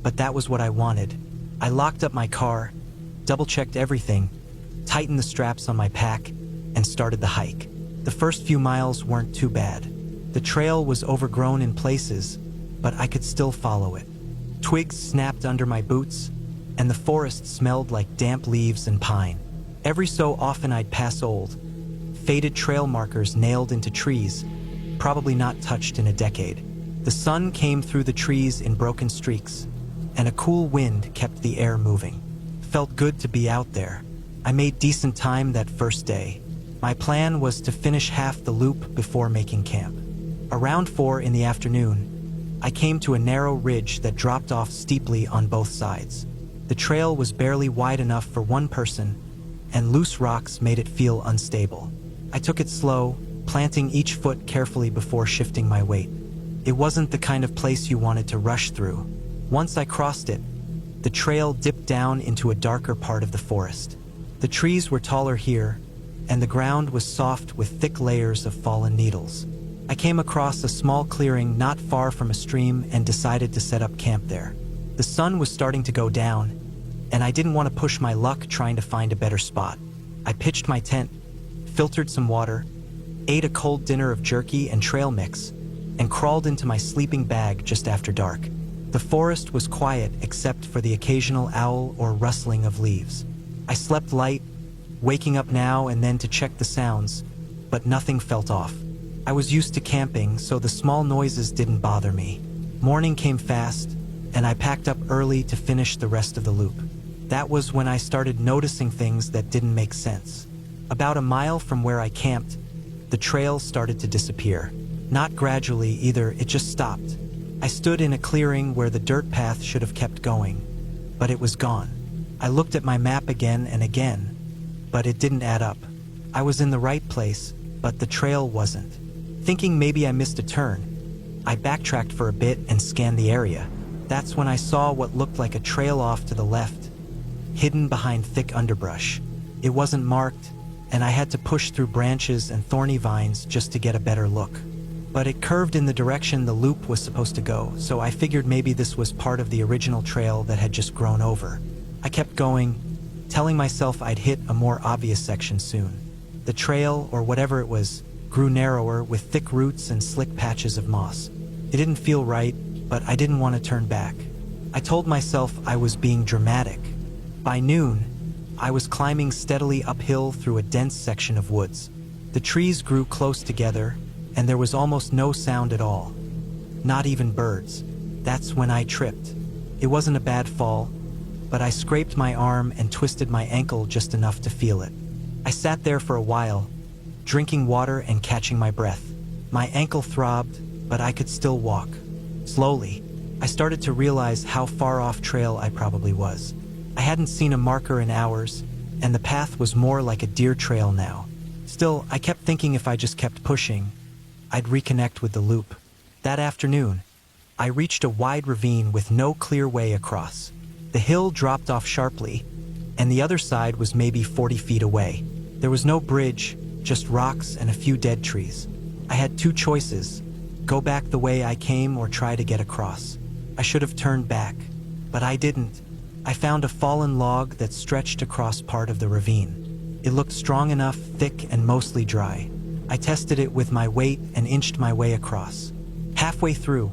S1: But that was what I wanted. I locked up my car, double-checked everything, tightened the straps on my pack, and started the hike. The first few miles weren't too bad. The trail was overgrown in places, but I could still follow it. Twigs snapped under my boots, and the forest smelled like damp leaves and pine. Every so often I'd pass old, faded trail markers nailed into trees, probably not touched in a decade. The sun came through the trees in broken streaks, and a cool wind kept the air moving. Felt good to be out there. I made decent time that first day. My plan was to finish half the loop before making camp. Around 4 in the afternoon, I came to a narrow ridge that dropped off steeply on both sides. The trail was barely wide enough for one person, and loose rocks made it feel unstable. I took it slow, planting each foot carefully before shifting my weight. It wasn't the kind of place you wanted to rush through. Once I crossed it, the trail dipped down into a darker part of the forest. The trees were taller here, and the ground was soft with thick layers of fallen needles. I came across a small clearing not far from a stream and decided to set up camp there. The sun was starting to go down, and I didn't want to push my luck trying to find a better spot. I pitched my tent, filtered some water, ate a cold dinner of jerky and trail mix, and crawled into my sleeping bag just after dark. The forest was quiet except for the occasional owl or rustling of leaves. I slept light, waking up now and then to check the sounds, but nothing felt off. I was used to camping, so the small noises didn't bother me. Morning came fast, and I packed up early to finish the rest of the loop. That was when I started noticing things that didn't make sense. About a mile from where I camped, the trail started to disappear. Not gradually either, it just stopped. I stood in a clearing where the dirt path should have kept going, but it was gone. I looked at my map again and again, but it didn't add up. I was in the right place, but the trail wasn't. Thinking maybe I missed a turn, I backtracked for a bit and scanned the area. That's when I saw what looked like a trail off to the left, hidden behind thick underbrush. It wasn't marked, and I had to push through branches and thorny vines just to get a better look. But it curved in the direction the loop was supposed to go, so I figured maybe this was part of the original trail that had just grown over. I kept going, telling myself I'd hit a more obvious section soon. The trail, or whatever it was, grew narrower with thick roots and slick patches of moss. It didn't feel right, but I didn't want to turn back. I told myself I was being dramatic. By noon, I was climbing steadily uphill through a dense section of woods. The trees grew close together, and there was almost no sound at all. Not even birds. That's when I tripped. It wasn't a bad fall, but I scraped my arm and twisted my ankle just enough to feel it. I sat there for a while, drinking water and catching my breath. My ankle throbbed, but I could still walk. Slowly, I started to realize how far off trail I probably was. I hadn't seen a marker in hours, and the path was more like a deer trail now. Still, I kept thinking if I just kept pushing, I'd reconnect with the loop. That afternoon, I reached a wide ravine with no clear way across. The hill dropped off sharply, and the other side was maybe 40 feet away. There was no bridge, just rocks and a few dead trees. I had two choices: go back the way I came or try to get across. I should have turned back, but I didn't. I found a fallen log that stretched across part of the ravine. It looked strong enough, thick and mostly dry. I tested it with my weight and inched my way across. Halfway through,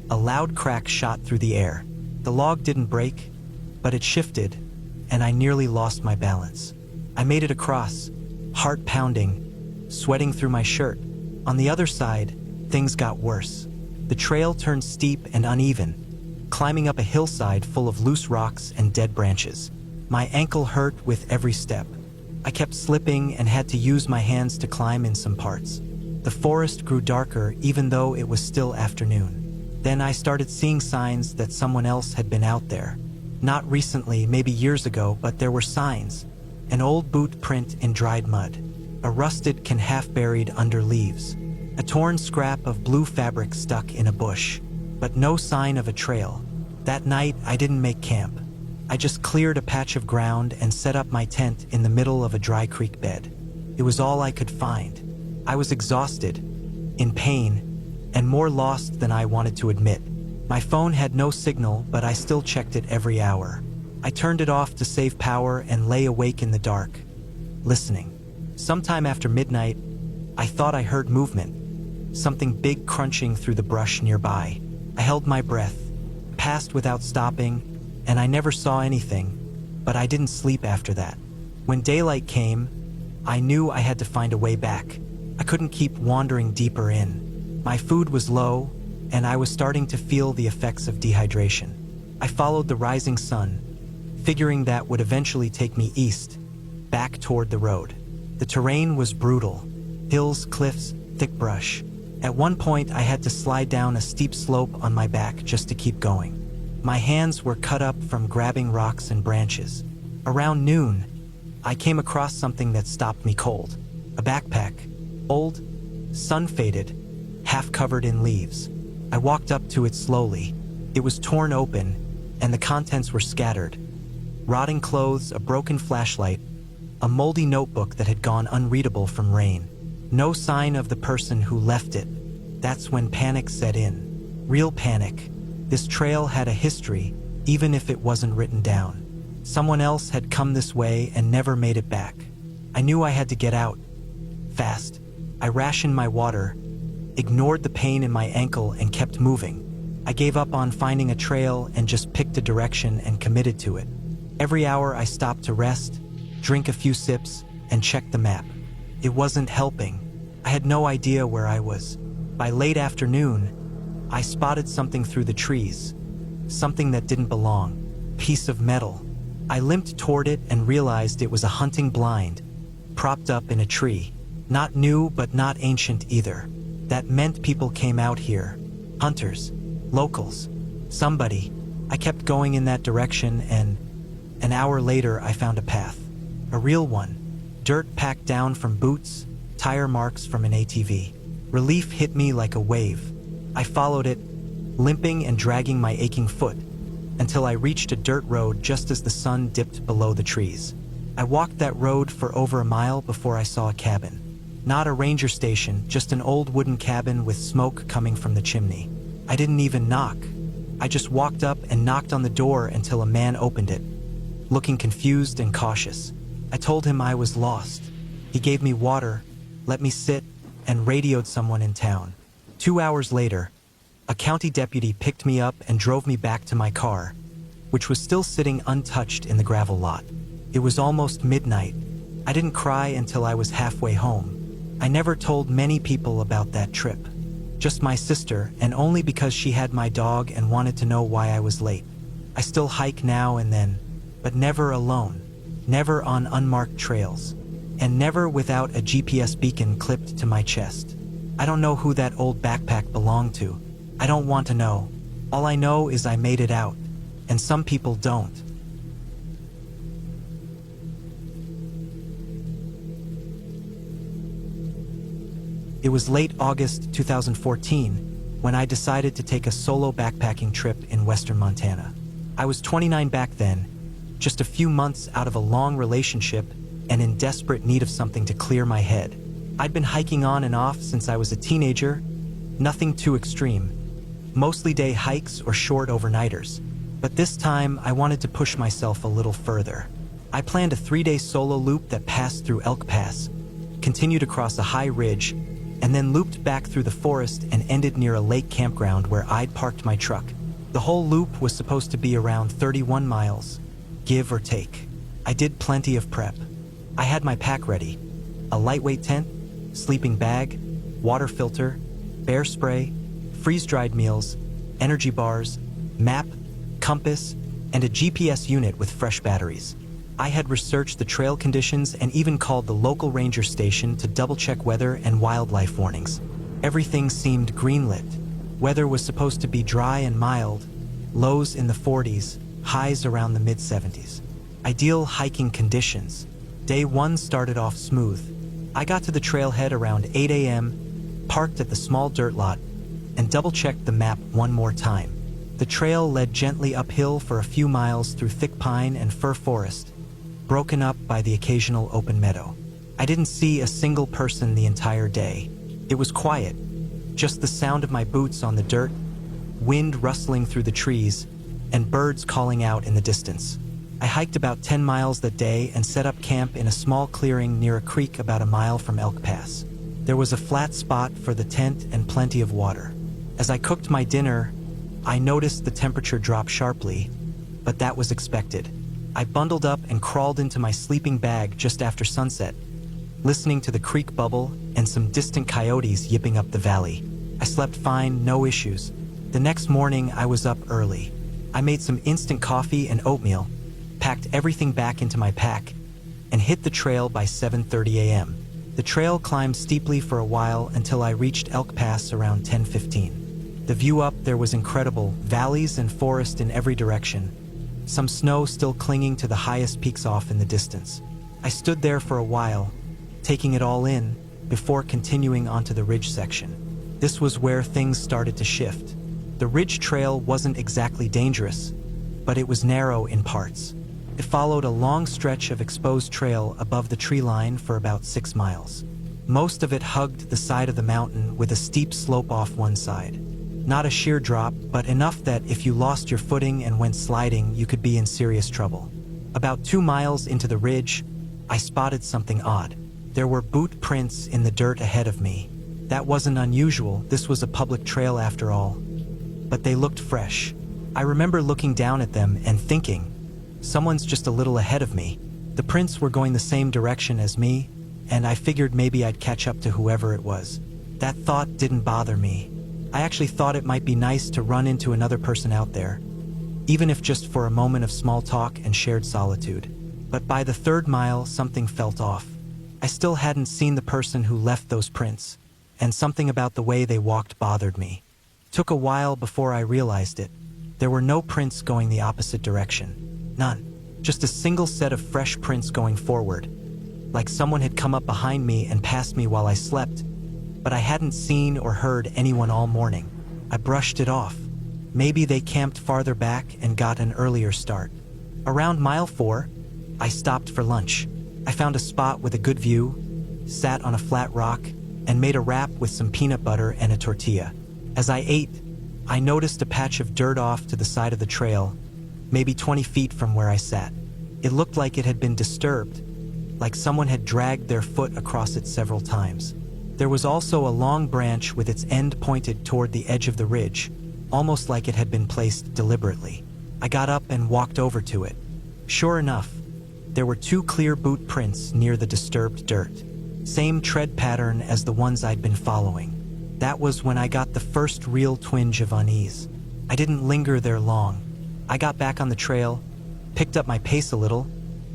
S1: a loud crack shot through the air. The log didn't break, but it shifted, and I nearly lost my balance. I made it across, heart pounding, sweating through my shirt. On the other side, things got worse. The trail turned steep and uneven, climbing up a hillside full of loose rocks and dead branches. My ankle hurt with every step. I kept slipping and had to use my hands to climb in some parts. The forest grew darker even though it was still afternoon. Then I started seeing signs that someone else had been out there. Not recently, maybe years ago, but there were signs. An old boot print in dried mud. A rusted can half buried under leaves. A torn scrap of blue fabric stuck in a bush. But no sign of a trail. That night, I didn't make camp. I just cleared a patch of ground and set up my tent in the middle of a dry creek bed. It was all I could find. I was exhausted, in pain, and more lost than I wanted to admit. My phone had no signal, but I still checked it every hour. I turned it off to save power and lay awake in the dark, listening. Sometime after midnight, I thought I heard movement, something big crunching through the brush nearby. I held my breath, passed without stopping, and I never saw anything, but I didn't sleep after that. When daylight came, I knew I had to find a way back. I couldn't keep wandering deeper in. My food was low, and I was starting to feel the effects of dehydration. I followed the rising sun, figuring that would eventually take me east, back toward the road. The terrain was brutal. Hills, cliffs, thick brush. At one point, I had to slide down a steep slope on my back just to keep going. My hands were cut up from grabbing rocks and branches. Around noon, I came across something that stopped me cold. A backpack, old, sun-faded, half covered in leaves. I walked up to it slowly. It was torn open, and the contents were scattered. Rotting clothes, a broken flashlight, a moldy notebook that had gone unreadable from rain. No sign of the person who left it. That's when panic set in. Real panic. This trail had a history, even if it wasn't written down. Someone else had come this way and never made it back. I knew I had to get out. Fast. I rationed my water, ignored the pain in my ankle, and kept moving. I gave up on finding a trail and just picked a direction and committed to it. Every hour I stopped to rest, drink a few sips, and check the map. It wasn't helping. I had no idea where I was. By late afternoon, I spotted something through the trees. Something that didn't belong. Piece of metal. I limped toward it and realized it was a hunting blind, propped up in a tree. Not new, but not ancient either. That meant people came out here. Hunters. Locals. Somebody. I kept going in that direction, and an hour later I found a path. A real one. Dirt packed down from boots, tire marks from an ATV. Relief hit me like a wave. I followed it, limping and dragging my aching foot, until I reached a dirt road just as the sun dipped below the trees. I walked that road for over a mile before I saw a cabin. Not a ranger station, just an old wooden cabin with smoke coming from the chimney. I didn't even knock. I just walked up and knocked on the door until a man opened it, looking confused and cautious. I told him I was lost. He gave me water, let me sit, and radioed someone in town. 2 hours later, a county deputy picked me up and drove me back to my car, which was still sitting untouched in the gravel lot. It was almost midnight. I didn't cry until I was halfway home. I never told many people about that trip. Just my sister, and only because she had my dog and wanted to know why I was late. I still hike now and then, but never alone. Never on unmarked trails. And never without a GPS beacon clipped to my chest. I don't know who that old backpack belonged to. I don't want to know. All I know is I made it out. And some people don't. It was late August 2014 when I decided to take a solo backpacking trip in western Montana. I was 29 back then, just a few months out of a long relationship and in desperate need of something to clear my head. I'd been hiking on and off since I was a teenager, nothing too extreme, mostly day hikes or short overnighters. But this time, I wanted to push myself a little further. I planned a 3-day solo loop that passed through Elk Pass, continued across a high ridge, and then looped back through the forest and ended near a lake campground where I'd parked my truck. The whole loop was supposed to be around 31 miles, give or take. I did plenty of prep. I had my pack ready: a lightweight tent, sleeping bag, water filter, bear spray, freeze-dried meals, energy bars, map, compass, and a GPS unit with fresh batteries. I had researched the trail conditions and even called the local ranger station to double-check weather and wildlife warnings. Everything seemed greenlit. Weather was supposed to be dry and mild, lows in the 40s, highs around the mid-70s. Ideal hiking conditions. Day 1 started off smooth. I got to the trailhead around 8 a.m., parked at the small dirt lot, and double-checked the map one more time. The trail led gently uphill for a few miles through thick pine and fir forest, broken up by the occasional open meadow. I didn't see a single person the entire day. It was quiet, just the sound of my boots on the dirt, wind rustling through the trees, and birds calling out in the distance. I hiked about 10 miles that day and set up camp in a small clearing near a creek about a mile from Elk Pass. There was a flat spot for the tent and plenty of water. As I cooked my dinner, I noticed the temperature drop sharply, but that was expected. I bundled up and crawled into my sleeping bag just after sunset, listening to the creek bubble and some distant coyotes yipping up the valley. I slept fine, no issues. The next morning, I was up early. I made some instant coffee and oatmeal, packed everything back into my pack, and hit the trail by 7:30 a.m. The trail climbed steeply for a while until I reached Elk Pass around 10:15. The view up there was incredible, valleys and forest in every direction, some snow still clinging to the highest peaks off in the distance. I stood there for a while, taking it all in, before continuing onto the ridge section. This was where things started to shift. The ridge trail wasn't exactly dangerous, but it was narrow in parts. It followed a long stretch of exposed trail above the tree line for about 6 miles. Most of it hugged the side of the mountain with a steep slope off one side. Not a sheer drop, but enough that if you lost your footing and went sliding, you could be in serious trouble. About 2 miles into the ridge, I spotted something odd. There were boot prints in the dirt ahead of me. That wasn't unusual, this was a public trail after all. But they looked fresh. I remember looking down at them and thinking, someone's just a little ahead of me. The prints were going the same direction as me, and I figured maybe I'd catch up to whoever it was. That thought didn't bother me. I actually thought it might be nice to run into another person out there, even if just for a moment of small talk and shared solitude. But by the 3rd mile, something felt off. I still hadn't seen the person who left those prints, and something about the way they walked bothered me. Took a while before I realized it. There were no prints going the opposite direction. None. Just a single set of fresh prints going forward. Like someone had come up behind me and passed me while I slept, but I hadn't seen or heard anyone all morning. I brushed it off. Maybe they camped farther back and got an earlier start. Around mile 4, I stopped for lunch. I found a spot with a good view, sat on a flat rock, and made a wrap with some peanut butter and a tortilla. As I ate, I noticed a patch of dirt off to the side of the trail, maybe 20 feet from where I sat. It looked like it had been disturbed, like someone had dragged their foot across it several times. There was also a long branch with its end pointed toward the edge of the ridge, almost like it had been placed deliberately. I got up and walked over to it. Sure enough, there were 2 clear boot prints near the disturbed dirt. Same tread pattern as the ones I'd been following. That was when I got the first real twinge of unease. I didn't linger there long. I got back on the trail, picked up my pace a little,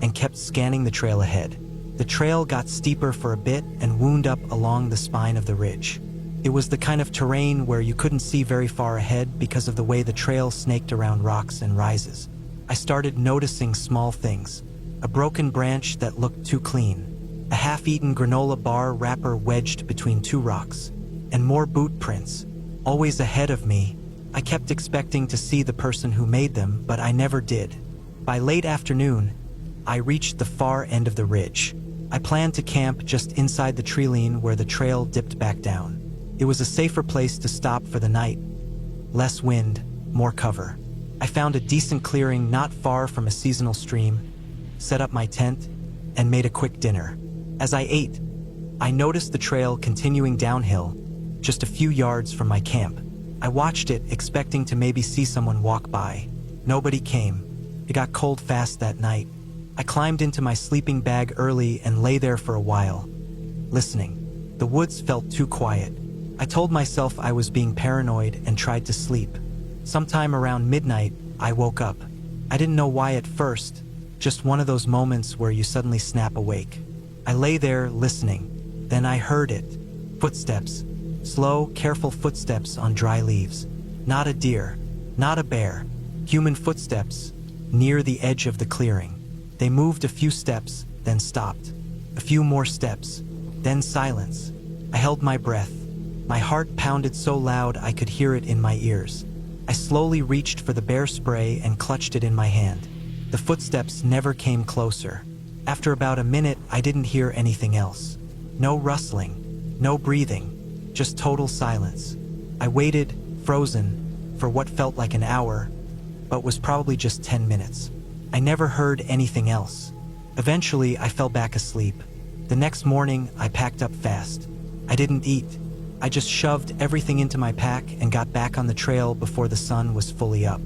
S1: and kept scanning the trail ahead. The trail got steeper for a bit and wound up along the spine of the ridge. It was the kind of terrain where you couldn't see very far ahead because of the way the trail snaked around rocks and rises. I started noticing small things. A broken branch that looked too clean. a half-eaten granola bar wrapper wedged between two rocks, and more boot prints, always ahead of me. I kept expecting to see the person who made them, but I never did. By late afternoon, I reached the far end of the ridge. I planned to camp just inside the treeline where the trail dipped back down. It was a safer place to stop for the night. Less wind, more cover. I found a decent clearing not far from a seasonal stream, set up my tent, and made a quick dinner. As I ate, I noticed the trail continuing downhill, just a few yards from my camp. I watched it, expecting to maybe see someone walk by. Nobody came. It got cold fast that night. I climbed into my sleeping bag early and lay there for a while, listening. The woods felt too quiet. I told myself I was being paranoid and tried to sleep. Sometime around midnight, I woke up. I didn't know why at first, just one of those moments where you suddenly snap awake. I lay there listening. Then I heard it. Footsteps. Slow, careful footsteps on dry leaves. Not a deer, not a bear. Human footsteps, near the edge of the clearing. They moved a few steps, then stopped. A few more steps, then silence. I held my breath. My heart pounded so loud I could hear it in my ears. I slowly reached for the bear spray and clutched it in my hand. The footsteps never came closer. After about a minute, I didn't hear anything else. No rustling, no breathing, just total silence. I waited, frozen, for what felt like an hour, but was probably just 10 minutes. I never heard anything else. Eventually, I fell back asleep. The next morning, I packed up fast. I didn't eat. I just shoved everything into my pack and got back on the trail before the sun was fully up.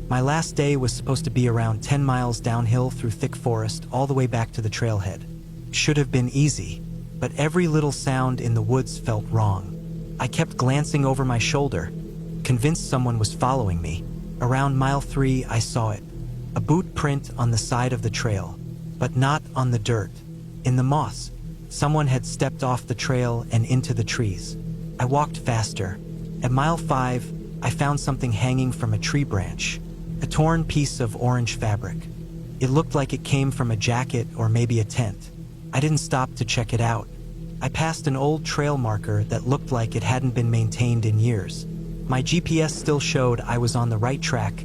S1: My last day was supposed to be around 10 miles downhill through thick forest all the way back to the trailhead. Should have been easy, but every little sound in the woods felt wrong. I kept glancing over my shoulder, convinced someone was following me. Around mile 3, I saw it. A boot print on the side of the trail, but not on the dirt. In the moss, someone had stepped off the trail and into the trees. I walked faster. At mile 5, I found something hanging from a tree branch, a torn piece of orange fabric. It looked like it came from a jacket or maybe a tent. I didn't stop to check it out. I passed an old trail marker that looked like it hadn't been maintained in years. My GPS still showed I was on the right track,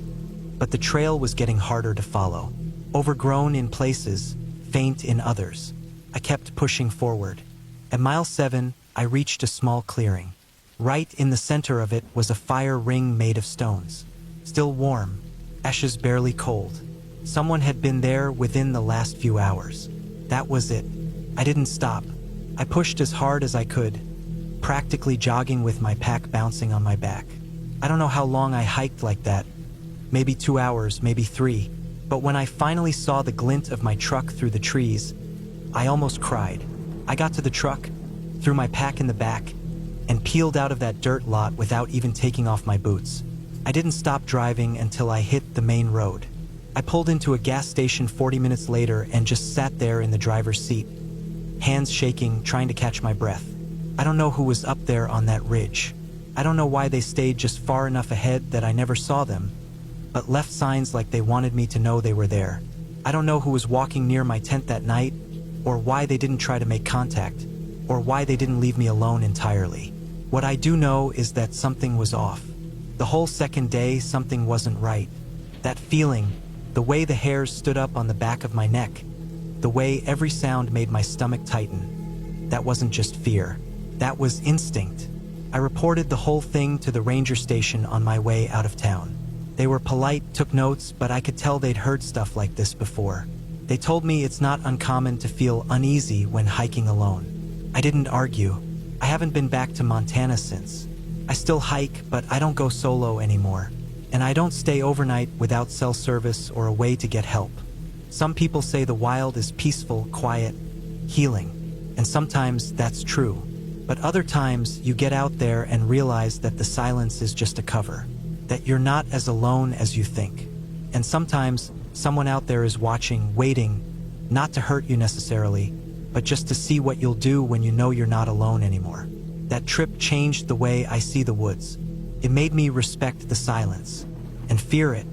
S1: but the trail was getting harder to follow. Overgrown in places, faint in others. I kept pushing forward. At mile 7, I reached a small clearing. Right in the center of it was a fire ring made of stones. Still warm, ashes barely cold. Someone had been there within the last few hours. That was it. I didn't stop. I pushed as hard as I could, practically jogging with my pack bouncing on my back. I don't know how long I hiked like that. Maybe 2 hours, maybe 3. But when I finally saw the glint of my truck through the trees, I almost cried. I got to the truck, threw my pack in the back, and peeled out of that dirt lot without even taking off my boots. I didn't stop driving until I hit the main road. I pulled into a gas station 40 minutes later and just sat there in the driver's seat, hands shaking, trying to catch my breath. I don't know who was up there on that ridge. I don't know why they stayed just far enough ahead that I never saw them, but left signs like they wanted me to know they were there. I don't know who was walking near my tent that night, or why they didn't try to make contact, or why they didn't leave me alone entirely. What I do know is that something was off. The whole second day, something wasn't right. That feeling, the way the hairs stood up on the back of my neck, the way every sound made my stomach tighten, that wasn't just fear. That was instinct. I reported the whole thing to the ranger station on my way out of town. They were polite, took notes, but I could tell they'd heard stuff like this before. They told me it's not uncommon to feel uneasy when hiking alone. I didn't argue. I haven't been back to Montana since. I still hike, but I don't go solo anymore. And I don't stay overnight without cell service or a way to get help. Some people say the wild is peaceful, quiet, healing. And sometimes that's true. But other times you get out there and realize that the silence is just a cover, that you're not as alone as you think. And sometimes someone out there is watching, waiting, not to hurt you necessarily, but just to see what you'll do when you know you're not alone anymore. That trip changed the way I see the woods. It made me respect the silence and fear it